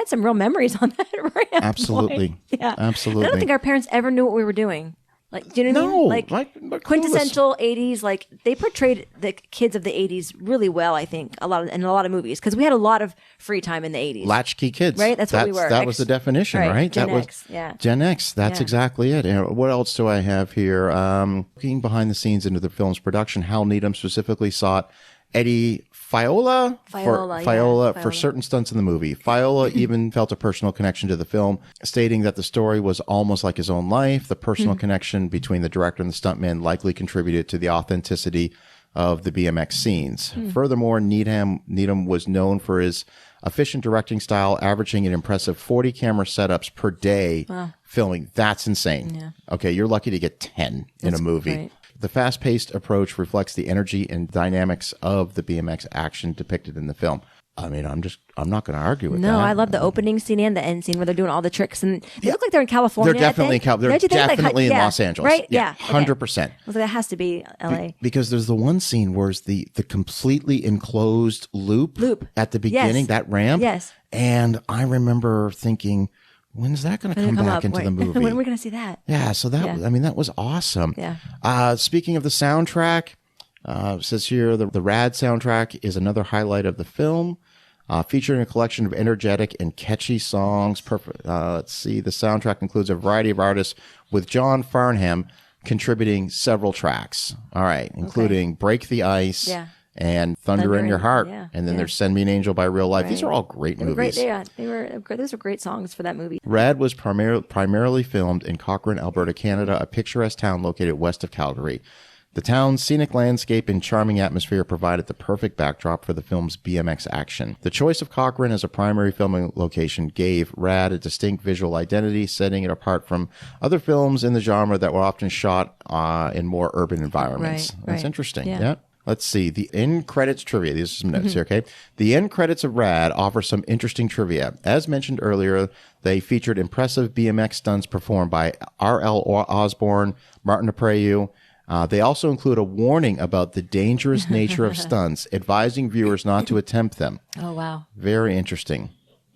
some real memories on that ramp. Absolutely. Boy. Yeah. Absolutely. I don't think our parents ever knew what we were doing. Like, do you know what I mean? Like quintessential 80s, like they portrayed the kids of the 80s really well, I think, in a lot of movies. Because we had a lot of free time in the 80s. Latchkey kids. Right? That's what we were. That was the definition, right? Gen X. Gen X. That's exactly it. And what else do I have here? Looking behind the scenes into the film's production, Hal Needham specifically sought Eddie Fiola for certain stunts in the movie. Fiola even felt a personal connection to the film, stating that the story was almost like his own life. The personal connection between the director and the stuntman likely contributed to the authenticity of the BMX scenes. Furthermore, Needham was known for his efficient directing style, averaging an impressive 40 camera setups per day filming. That's insane. Yeah. Okay, you're lucky to get 10 in a movie. Great. The fast-paced approach reflects the energy and dynamics of the BMX action depicted in the film. I mean, I'm not going to argue with that. No, I love the opening scene and the end scene where they're doing all the tricks, and they look like they're in California. They're definitely Don't you think? definitely in Los Angeles, right? Yeah, 100%. I was like, that has to be L.A. Because there's the one scene where it's the completely enclosed loop at the beginning, Yes. that ramp. Yes. And I remember thinking, when's that going to come back into the movie? When are we going to see that? Yeah, so that I mean, that was awesome. Yeah. Speaking of the soundtrack, it says here the Rad soundtrack is another highlight of the film, featuring a collection of energetic and catchy songs. Perfect. Let's see. The soundtrack includes a variety of artists, with John Farnham contributing several tracks. All right, including "Break the Ice." Yeah. And Thunder in Your Heart. Yeah, And then there's Send Me an Angel by Real Life. Right. These are all great movies. They were great. Those were great songs for that movie. Rad was primarily filmed in Cochrane, Alberta, Canada, a picturesque town located west of Calgary. The town's scenic landscape and charming atmosphere provided the perfect backdrop for the film's BMX action. The choice of Cochrane as a primary filming location gave Rad a distinct visual identity, setting it apart from other films in the genre that were often shot in more urban environments. Right, That's right. interesting. Yeah. Yeah. Let's see. The end credits trivia. These are some notes here, okay? The end credits of Rad offer some interesting trivia. As mentioned earlier, they featured impressive BMX stunts performed by R.L. Osborne, Martin Abreu. They also include a warning about the dangerous nature of stunts, advising viewers not to attempt them. Oh, wow. Very interesting.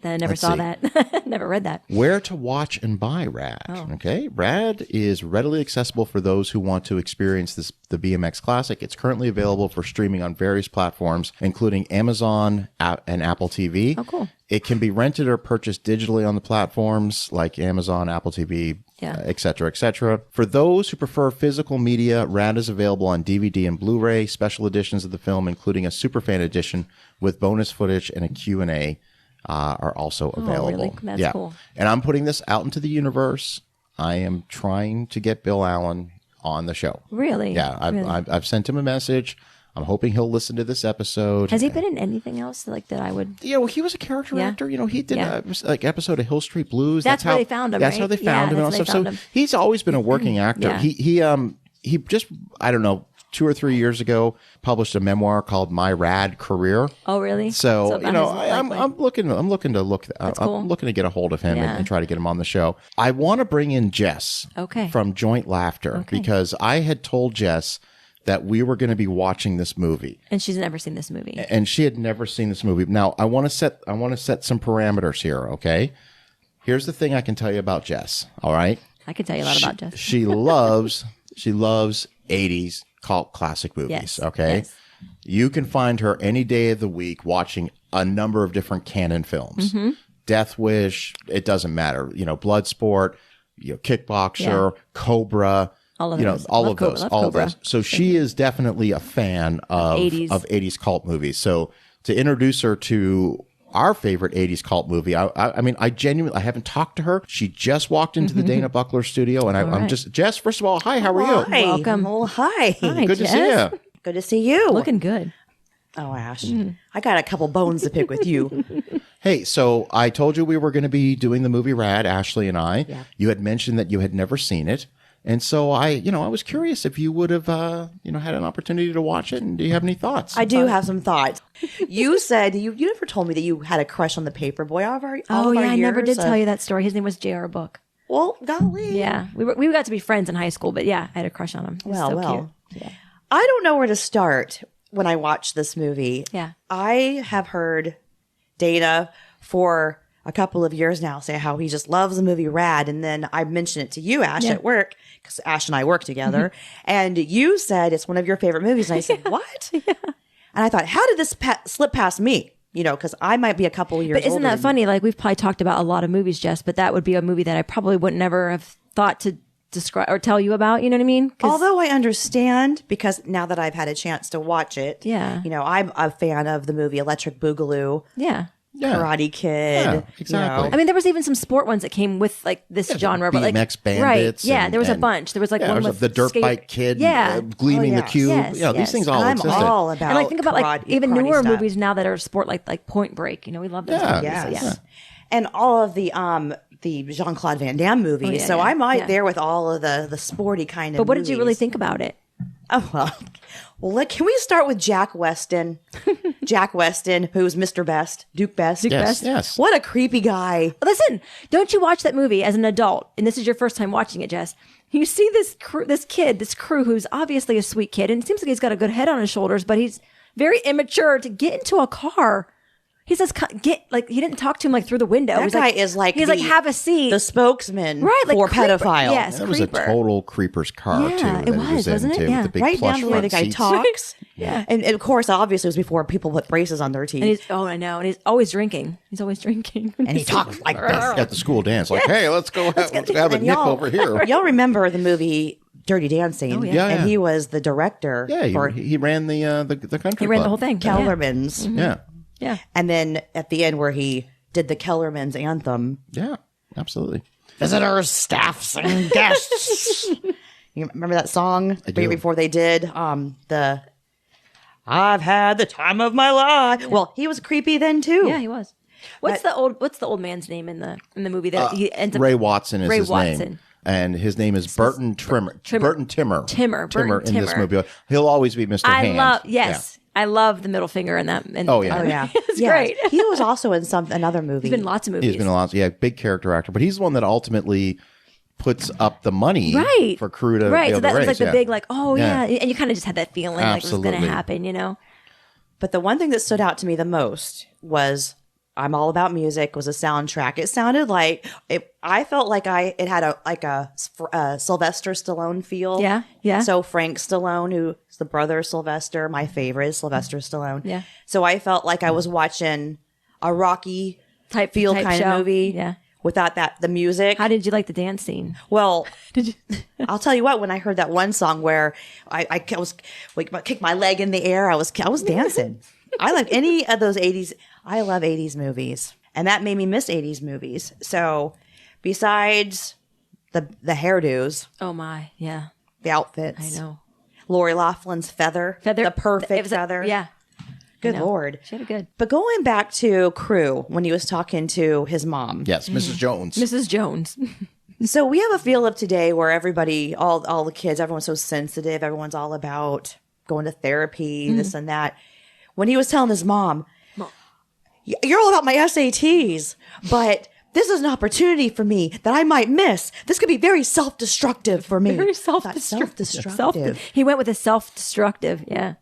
I never Let's saw see. that. Never read that. Where to watch and buy Rad. Okay. Rad is readily accessible for those who want to experience the BMX Classic. It's currently available for streaming on various platforms, including Amazon and Apple TV. Oh, cool. It can be rented or purchased digitally on the platforms like Amazon, Apple TV, et cetera, et cetera. For those who prefer physical media, Rad is available on DVD and Blu-ray, special editions of the film, including a superfan edition with bonus footage and a Q&A. Are also available. Really? That's cool. And I'm putting this out into the universe. I am trying to get Bill Allen on the show. Really? Yeah, Really? I've sent him a message. I'm hoping he'll listen to this episode. Has he been in anything else like that I would? Yeah, well, he was a character actor. You know, he did Yeah. like episode of Hill Street Blues. That's where they found him, That's right? how they found him. Yeah, And that's all where they stuff. So found him. he's always been a working actor. Yeah. He just, I don't know, 2 or 3 years ago, published a memoir called My Rad Career. Oh, really? So you about know, his life. I'm looking to get a hold of him Yeah. and try to get him on the show. I want to bring in Jess from Joint Laughter because I had told Jess that we were going to be watching this movie, And she's never seen this movie. and she had never seen this movie. Now I want to set some parameters here. Okay, here's the thing I can tell you about Jess. All right, I can tell you a lot about Jess. she loves 80s cult classic movies. Yes, Okay. yes. You can find her any day of the week watching a number of different canon films. Mm-hmm. Death Wish, it doesn't matter. You know, Bloodsport, Kickboxer, Cobra, All of you know, those. all Love of those, Cobra. Love all of Cobra. those. So she is definitely a fan of 80s cult movies. So to introduce her to our favorite 80s cult movie, I mean, I haven't talked to her. She just walked into the DanaBuckler studio, and I'm just, Jess, first of all, hi, how are you? Hi. Welcome. Well, hi. Hi, Good to Jess. see you. Good to see you. Looking good. Oh, Ash. I got a couple bones to pick with you. Hey, so I told you we were going to be doing the movie Rad, Ashlee and I. Yeah. You had mentioned that you had never seen it. And so I was curious if you would have, had an opportunity to watch it. And do you have any thoughts? I do have some thoughts. You said, you never told me that you had a crush on the Paperboy all of our Oh, yeah. I never did years tell of- you that story. His name was J.R. Book. Well, golly. Yeah. We got to be friends in high school, but yeah, I had a crush on him. He was so cute. Yeah. I don't know where to start when I watch this movie. Yeah. I have heard Dana for a couple of years now say how he just loves the movie Rad. And then I mentioned it to you, Ash, at work, because Ash and I work together. And you said it's one of your favorite movies. And I said, what? And I thought, how did this slip past me? You know, because I might be a couple of years But isn't older that than funny? Like, we've probably talked about a lot of movies, Jess, but that would be a movie that I probably would never have thought to describe or tell you about. You know what I mean? 'Cause- Although I understand, because now that I've had a chance to watch it, Yeah. you know, I'm a fan of the movie Electric Boogaloo, yeah. Karate Kid. Yeah, exactly. You know. I mean, there was even some sport ones that came with like this genre, but like BMX Bandits. right? Yeah, and- there was a and- bunch. There was like yeah, one there was with the dirt skate- bike kid, Yeah, gleaming Oh, the yes. cube. Yes, you know, these yes. things all I'm existed. all about and like think about like even karate newer stuff. movies now that are sport like Point Break. You know, we love those Yeah. movies. Yes. So, yeah. And all of the Jean-Claude Van Damme movies. Oh, yeah, so yeah. I'm right Yeah. there with all of the sporty kind of But what did you really movies. think about it? Oh, well, can we start with Jack Weston? Jack Weston, who's Mr. Best, Duke Best. Yes, yes. What a creepy guy. Listen, don't you watch that movie as an adult, and this is your first time watching it, Jess. You see this crew who's obviously a sweet kid, and it seems like he's got a good head on his shoulders, but he's very immature to get into a car. He says, he didn't talk to him through the window. That guy is like, he's have a seat. The spokesman right, for creeper. pedophile. Yes, That was a total creeper's car, Yeah, too. it That he was, wasn't it? into, Yeah. with the big Right plush down the way the front guy seats. talks. Yeah. And of course, obviously, it was before people put braces on their teeth. And I know. And he's always drinking. And he talks like this. At the school dance. Like, hey, let's go have a And nip over here. Y'all remember the movie Dirty Dancing? Oh, yeah. Yeah, And yeah. he was the director Yeah, for he ran the country He ran the club. whole thing. Kellerman's. Yeah. Yeah. And then at the end where he did the Kellerman's anthem. Yeah, absolutely. Visitors, staffs, and guests. You remember that song? I do. Right before they did the I've had the time of my life. Well, he was creepy then too. Yeah, he was. What's the old man's name in the movie that he ends up? Ray Watson is Ray his Watson. name. And his name is Burton Timmer. Burton Timmer. Burton in this Timmer. movie. He'll always be Mr. Hand. I love the middle finger in that. Oh, yeah. Oh yeah, It's Yeah. great. He was also in another movie. He's been in lots of movies. He's been a lot. Yeah, big character actor. But he's the one that ultimately puts up the money right for crew to right. be So able that to was race. the big Yeah. and you kind of just had that feeling like it was going to Absolutely. happen. But the one thing that stood out to me the most was I'm all about music was a soundtrack. It sounded like I felt like it had a Sylvester Stallone feel. Yeah, yeah. So Frank Stallone, who's the brother of Sylvester, my favorite is Sylvester Stallone. Yeah. So I felt like I was watching a Rocky Type kind show. of movie. Yeah. Without the music. How did you like the dance scene? Well, Did you? I'll tell you what. When I heard that one song where I was kick my leg in the air, I was dancing. I like any of those 80s. I love 80s movies, and that made me miss 80s movies. So, besides the hairdos, Oh my, yeah, the outfits, I know. Lori Laughlin's feather, the perfect feather. Yeah, Good I know. Lord. She had a good But going back to Crew when he was talking to his mom. Yes, Mrs. Jones. Mrs. Jones. So we have a feel of today where everybody, all the kids, everyone's so sensitive. Everyone's all about going to therapy, this and that. When he was telling his mom, you're all about my SATs, but this is an opportunity for me that I might miss. This could be very self-destructive for me. Very I thought, self-destructive. He went with a self-destructive. Yeah.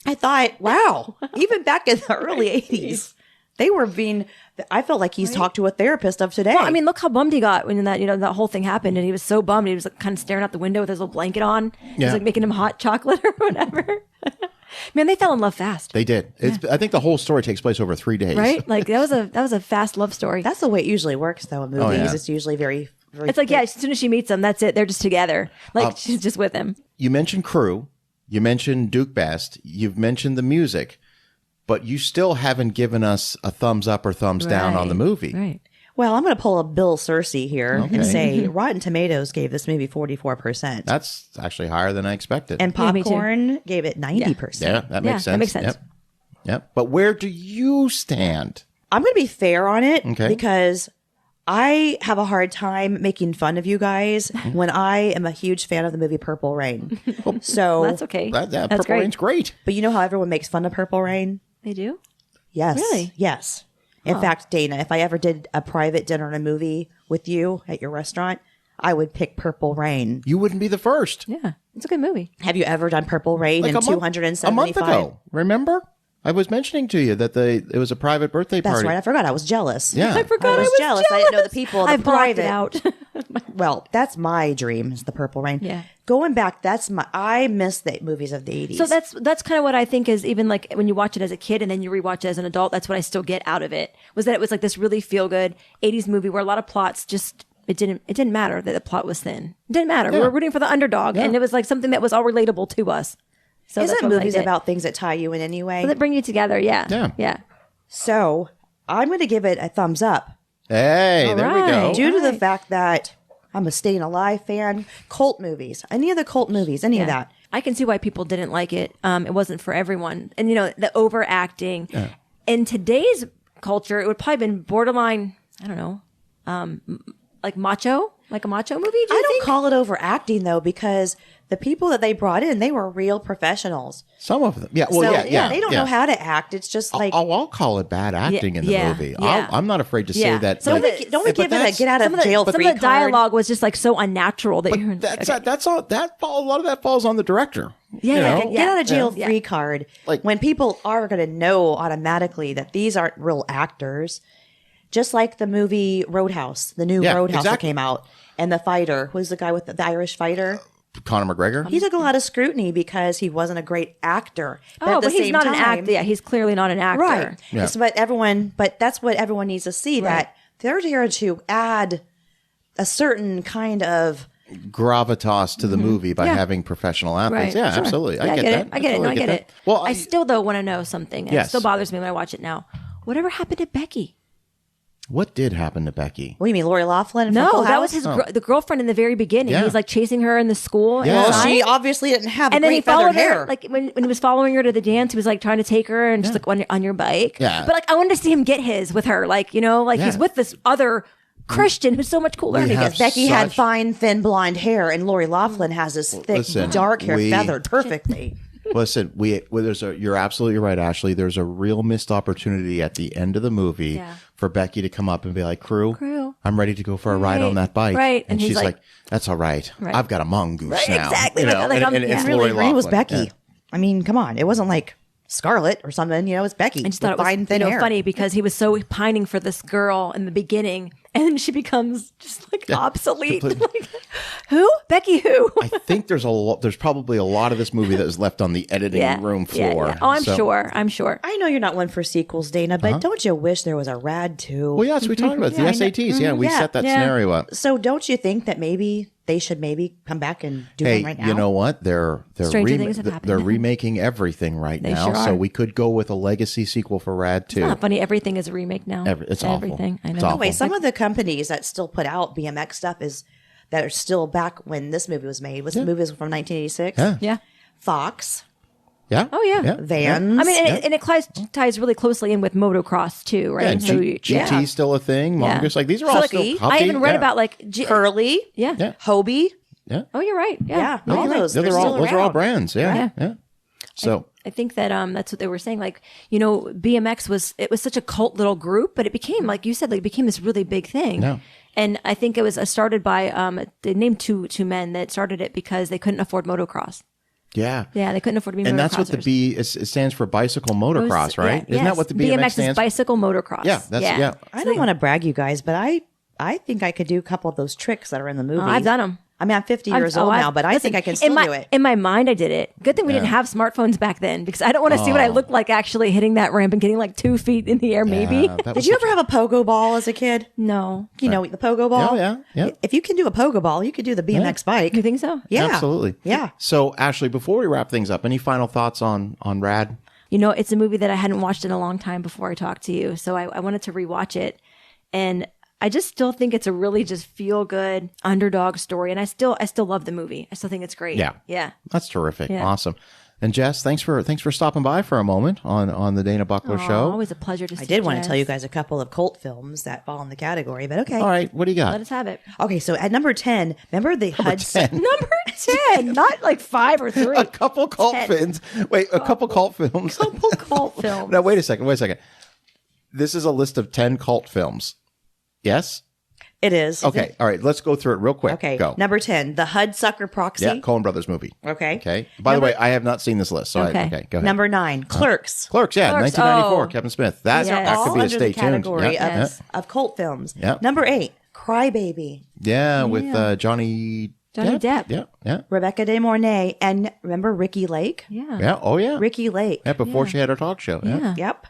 I thought, wow, even back in the early 80s, they were being, I felt like he's talked to a therapist of today. Well, I mean, look how bummed he got when that whole thing happened, and he was so bummed. He was kind of staring out the window with his little blanket on. He was Yeah. making him hot chocolate or whatever. Man, they fell in love fast, They did. I think the whole story takes place over 3 days. right? Like that was a fast love story. that's the way it usually works, though, in movies. yeah. It's usually very, very It's like, quick. yeah, as soon as she meets him, that's it. They're just together. Like she's just with him. You mentioned Crew. You mentioned Duke Best. You've mentioned the music. But you still haven't given us a thumbs up or thumbs down on the movie. Right. Well, I'm going to pull a Bill Cersei here Okay. and say Rotten Tomatoes gave this movie 44%. That's actually higher than I expected. And Yeah, me too. Popcorn gave it 90%. yeah, that makes sense. that makes sense. Yep. Yep. But where do you stand? I'm going to be fair on it Okay. because I have a hard time making fun of you guys when I am a huge fan of the movie Purple Rain. So, That's okay. That That's Purple great. Rain's great. but you know how everyone makes fun of Purple Rain? They do. Yes. Really? Yes. In fact, Dana, if I ever did a private dinner and a movie with you at your restaurant, I would pick Purple Rain. You wouldn't be the first. Yeah, it's a good movie. Have you ever done Purple Rain in a month 275? ago. Remember? I was mentioning to you that it was a private birthday That's party. right. I forgot. I was jealous. Yeah. I forgot I was jealous. I didn't know the people. The I blocked private. it out. Well, that's my dream is the Purple Rain. Yeah. Going back, I miss the movies of the 80s. So that's kind of what I think is even like when you watch it as a kid and then you rewatch it as an adult. That's what I still get out of it was that it was like this really feel good 80s movie where a lot of plots just it didn't matter that the plot was thin. It didn't matter. We were rooting for the underdog, and it was like something that was all relatable to us. So that's Isn't what I movies did. about things that tie you in anyway? that bring you together? Yeah, Yeah. yeah. So I'm going to give it a thumbs up Hey, there we go. right. due to the fact that I'm a Staying Alive fan. Cult movies, any of the cult movies, any of that. I can see why people didn't like it. It wasn't for everyone, and the overacting. In today's culture, it would probably been borderline. I don't know, like macho. Like a macho movie? Do I you don't think? call it overacting though, because the people that they brought in, they were real professionals. Some of them. Yeah. Well, So, yeah. they don't know how to act. It's just like, I'll call it bad acting in the yeah, movie. yeah. I'm not afraid to say Yeah. that. don't like, we, don't we but give it a that's- get out of jail Some free of the card? dialogue was just like so unnatural that you're That's all. A lot of that falls on the director. Yeah, you yeah, know? Get out of jail Yeah. free card. Like- When people are going to know automatically that these aren't real actors, just like the movie Roadhouse, the new Yeah, Roadhouse that exactly. came out, and the fighter, who's the guy with the Irish fighter? Conor McGregor. He took a lot of scrutiny because he wasn't a great actor. But Oh, at the but he's same not an time- actor. Yeah, he's clearly not an actor. Right. Yeah. But that's what everyone needs to see, that they're here to add a certain kind of Gravitas to the movie by Yeah. having professional athletes. Right. Yeah, Sure. absolutely. Yeah, I get that. it. I get it. No, I totally get it. that. Well, I still though want to know something. And Yes. It still bothers me when I watch it now. Whatever happened to Becky? what did happen to Becky? what do you mean, Lori Loughlin? from No, Full that was House? his the girlfriend in the very beginning. Yeah. He's like chasing her in the school. Yeah. and Well, she she, obviously didn't have and then he great feathered followed hair. her. Like when he was following her to the dance, he was like trying to take her and just like on your bike. Yeah. But like I wanted to see him get his with her. Like like he's Yeah. with this other Christian who's so much cooler. We than he have is. Becky had such- fine, thin, blonde hair, and Lori Loughlin has this thick, listen, dark hair we- feathered perfectly. Listen, you're absolutely right, Ashley. There's a real missed opportunity at the end of the movie Yeah. for Becky to come up and be like, crew, Crew. I'm ready to go for a ride Right. on that bike. Right. And And he's she's like, like, that's all right. Right. I've got a mongoose Right, now. exactly. You know, Like, and yeah. it's Really, Lori Loughlin. it was Becky. Yeah. I mean, come on. It wasn't like Scarlett or something. It's Becky. I just thought it with was fine, thin hair. funny because he was so pining for this girl in the beginning, and she becomes just like obsolete. completely. Like, who? Becky? Who? I think there's probably a lot of this movie that was left on the editing room floor. Yeah. Oh, I'm So- sure. I'm sure. I know you're not one for sequels, Dana, but don't you wish there was a Rad 2? Well, yes, we talked about it. The Yeah, I know. SATs. Yeah, we Yeah. set that Yeah. scenario up. So don't you think that maybe they should come back and do Hey, one right now? you know what? They're Stranger things have happened. they're remaking everything right They now, sure so are. we could go with a legacy sequel for Rad 2. It's not funny. Everything is a remake now. It's awful. Everything. I know. It's awful. Anyway, some of the companies that still put out BMX stuff that are still back when this movie was made. The movie was from 1986. Yeah. Yeah. Fox, Yeah. Oh, yeah. Vans. I mean, and it ties really closely in with motocross too, right? Yeah, So GT's still a thing. Yeah. Mongoose, like these are all still. Hooky. Huffy, I even read yeah. about like Curly, Yeah. Yeah. Hobie. Yeah. Oh, you're right. Yeah. Yeah, all those. Yeah, They're those still are all around. brands. Yeah. Yeah. Yeah. So I think that that's what they were saying. Like, BMX was such a cult little group, but it became, like you said, like it became this really big thing. Yeah. And I think it was started by they named two men that started it because they couldn't afford motocross. yeah. Yeah, they couldn't afford to be And that's what the motocrossers. B it stands for, bicycle motocross, right? Yeah, Isn't that yes. what the BMX is stands for? bicycle motocross. Yeah, that's yeah. I don't want to brag you guys, but I think I could do a couple of those tricks that are in the movie. I've done them. I mean, I'm 50 years old now, but I think I can still do it. In my mind, I did it. Good thing we didn't have smartphones back then because I don't want to see what I look like actually hitting that ramp and getting like 2 feet in the air, maybe. Yeah, that was Did you ever have a pogo ball as a kid? No. You know, the pogo ball? Yeah. If you can do a pogo ball, you could do the BMX bike. You think so? Yeah. Absolutely. Yeah. So, Ashley, before we wrap things up, any final thoughts on Rad? It's a movie that I hadn't watched in a long time before I talked to you. So I wanted to rewatch it. And I just still think it's a really just feel good underdog story. And I still love the movie. I still think it's great. Yeah. Yeah. That's terrific. Yeah. Awesome. And Jess, thanks for stopping by for a moment on the Dana Buckler Show. Always a pleasure to see I did want to Jess. tell you guys a couple of cult films that fall in the category, but okay. All right, what do you got? Let us have it. Okay, so at number 10, remember the Hudson? Number 10, not like 5 or 3. A couple cult 10. films. Wait, a couple cult films. Couple cult films. Now, wait a second. This is a list of 10 cult films. Yes? It is. Okay. All right. Let's go through it real quick. Okay. Go. Number 10, The Hudsucker Proxy. Yeah. Coen Brothers movie. Okay. Okay. By the way, I have not seen this list. So Okay. okay. Go ahead. Number 9, Clerks. Clerks. Yeah. Clerks, 1994. oh. Kevin Smith. That, Yes. that could All be a under stay the tuned. category Yeah. of cult films. Yeah. Number 8, Crybaby. Yeah. With Johnny Depp. Yeah. Yeah. Rebecca De Mornay. And remember Ricky Lake? Yeah. Yeah. Oh, yeah. Ricky Lake. Yeah. Before she had her talk show. Yeah. Yeah. Yep.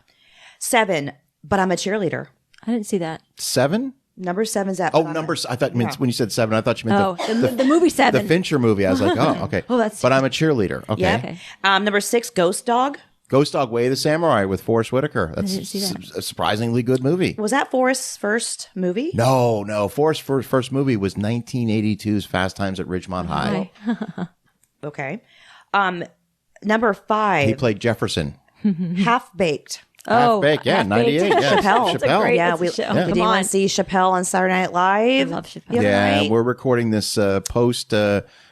7, But I'm a Cheerleader. I didn't see that. 7? Number 7's that. Oh, numbers. I thought when you said 7, I thought you meant The movie 7. the Fincher movie. I was like, oh, okay. Oh, that's- But I'm a cheerleader. Okay. Yeah. Okay. Number 6, Ghost Dog. Ghost Dog Way of the Samurai with Forrest Whitaker. That's didn't see that. a surprisingly good movie. Was that Forrest's first movie? No. Forrest's first movie was 1982's Fast Times at Ridgemont High. Okay. Number 5, He played Jefferson. Half Baked. Oh, Half-Baked, yeah, Half-Baked. 98, yeah. Chappelle. It's a great Yeah, it's a show. Did Come you on. want to see Chappelle on Saturday Night Live? I love Chappelle. the other Yeah, night? we're recording this post.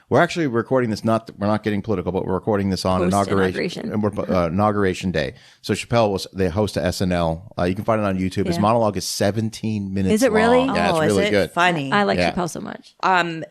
We're actually recording this. We're not getting political, but we're recording this on Post-inauguration. inauguration day. So Chappelle was the host of SNL. You can find it on YouTube. His Yeah. monologue is 17 minutes. Is it really? long. Yeah, Oh, it's is really it good. funny? I like Yeah. Chappelle so much.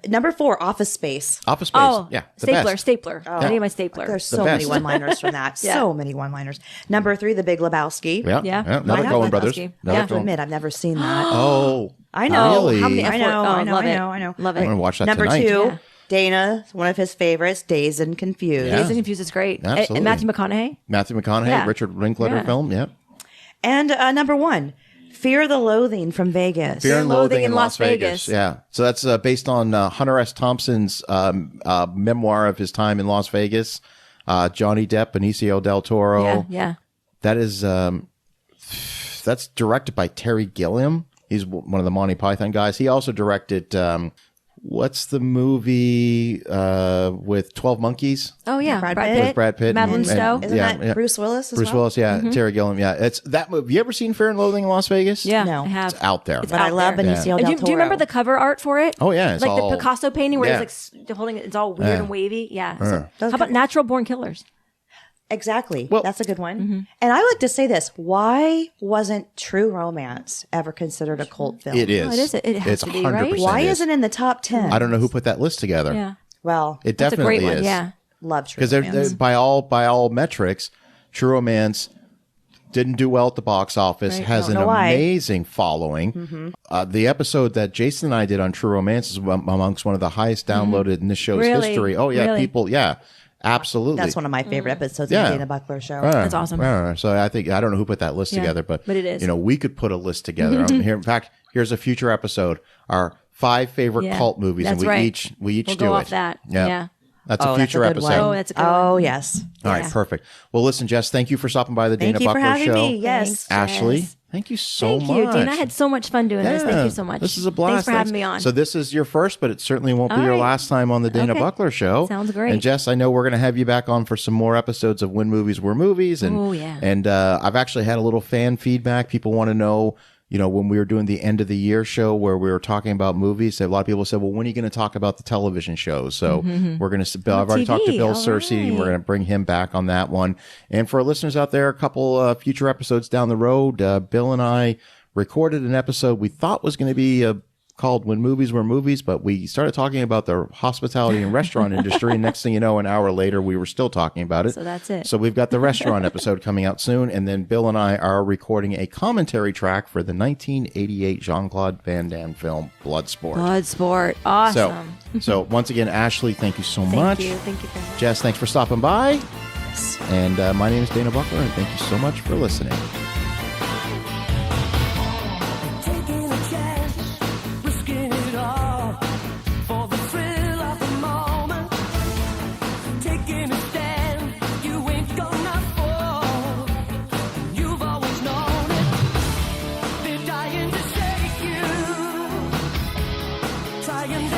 Number 4, Office Space. Office Space. Oh, yeah, the stapler, best. stapler. I need my stapler. There's The so many best. one-liners from that. Yeah. So many one-liners. Number 3, The Big Lebowski. Yeah, Yeah. Another Why not Coen brothers. Lebowski? Another I have to Coen- admit, I've never seen that. Oh, I know. Really? How many I know. Oh, I know. love I it. know. I know. Love I'm it. gonna watch that Number tonight. 2, Yeah. Dana, one of his favorites, Dazed and Confused. Yeah. Dazed and Confused is great. Absolutely. And Matthew McConaughey. Matthew McConaughey, Yeah. Richard Linklater Yeah. film. Yeah. And number 1, Fear the Loathing from Vegas. Fear and Loathing in Las Las Vegas. Vegas. Yeah. So that's based on Hunter S. Thompson's memoir of his time in Las Vegas. Johnny Depp, Benicio del Toro. Yeah, yeah. That is that's directed by Terry Gilliam. He's one of the Monty Python guys. He also directed what's the movie with 12 Monkeys? Oh yeah, Brad Brad Pitt. Pitt. With Brad Pitt Madeline and- Stowe. Isn't Yeah, that yeah. Bruce Willis as Bruce well? Willis, yeah. Terry Gilliam, yeah. It's that movie. You ever seen Fear and Loathing in Las Vegas? Yeah, No. I have. It's out there. But I out love there. Benicio del And Toro. do you remember the cover art for it? Oh, yeah, it's like all- the Picasso painting where yeah. he's like holding it. It's all weird and wavy. Yeah. So- Those how about good- Natural Born Killers? Exactly. Well- That's a good one. Mm-hmm. And I like to say this. Why wasn't True Romance ever considered a cult film? It is. Oh, it is. It has It's to be, right? 100% Why is. isn't it in the top 10? I don't know who put that list together. Yeah. Well, It That's a definitely great one. is. Yeah. love True Because Romance. by all metrics, True Romance didn't do well at the box office. Right. Has Don't an know why. amazing following. The episode that Jason and I did on True Romance is amongst one of the highest downloaded in this show's Really? history. Oh yeah, Really? people. Yeah, absolutely. That's one of my favorite episodes Yeah. of the Dana Buckler show. That's awesome. So I don't know who put that list Yeah, together, but it is. we could put a list together. Here, in fact, here's a future episode: our 5 favorite Yeah. cult movies, That's and right. we each We'll do go it. off that. Yeah. That's a Oh, future that's a good episode. Oh, one. that's a good Oh, one. yes. All right, Yeah. perfect. Well, listen, Jess, thank you for stopping by the Thank Dana you for Buckler having Show. me. Yes. Ashley, Yes. thank you so Thank much. you, Dana. I had so much fun doing this. Thank you so much. This is a blast. Thanks for having me on. So this is your first, but it certainly won't be All your right. last time on the Dana Okay. Buckler Show. Sounds great. And Jess, I know we're going to have you back on for some more episodes of When Movies Were Movies. And, Oh, yeah. And I've actually had a little fan feedback. People want to know, when we were doing the end of the year show where we were talking about movies, a lot of people said, well, when are you going to talk about the television shows? So we're going to, I've already talked to TV, Bill all Searcy. right. We're going to bring him back on that one. And for our listeners out there, a couple future episodes down the road, Bill and I recorded an episode we thought was going to be called When Movies Were Movies, but we started talking about the hospitality and restaurant industry. And next thing you know, an hour later, we were still talking about it. So that's it. So we've got the restaurant episode coming out soon. And then Bill and I are recording a commentary track for the 1988 Jean-Claude Van Damme film, Bloodsport. Bloodsport. Awesome. So once again, Ashley, thank you so Thank much. you. Thank you very much. Jess, thanks for stopping by. And my name is Dana Buckler, and thank you so much for listening. Taking a chance, risking it all for the thrill of the moment. Taking a stand, you ain't gonna fall. You've always known it. They're dying to shake you, trying to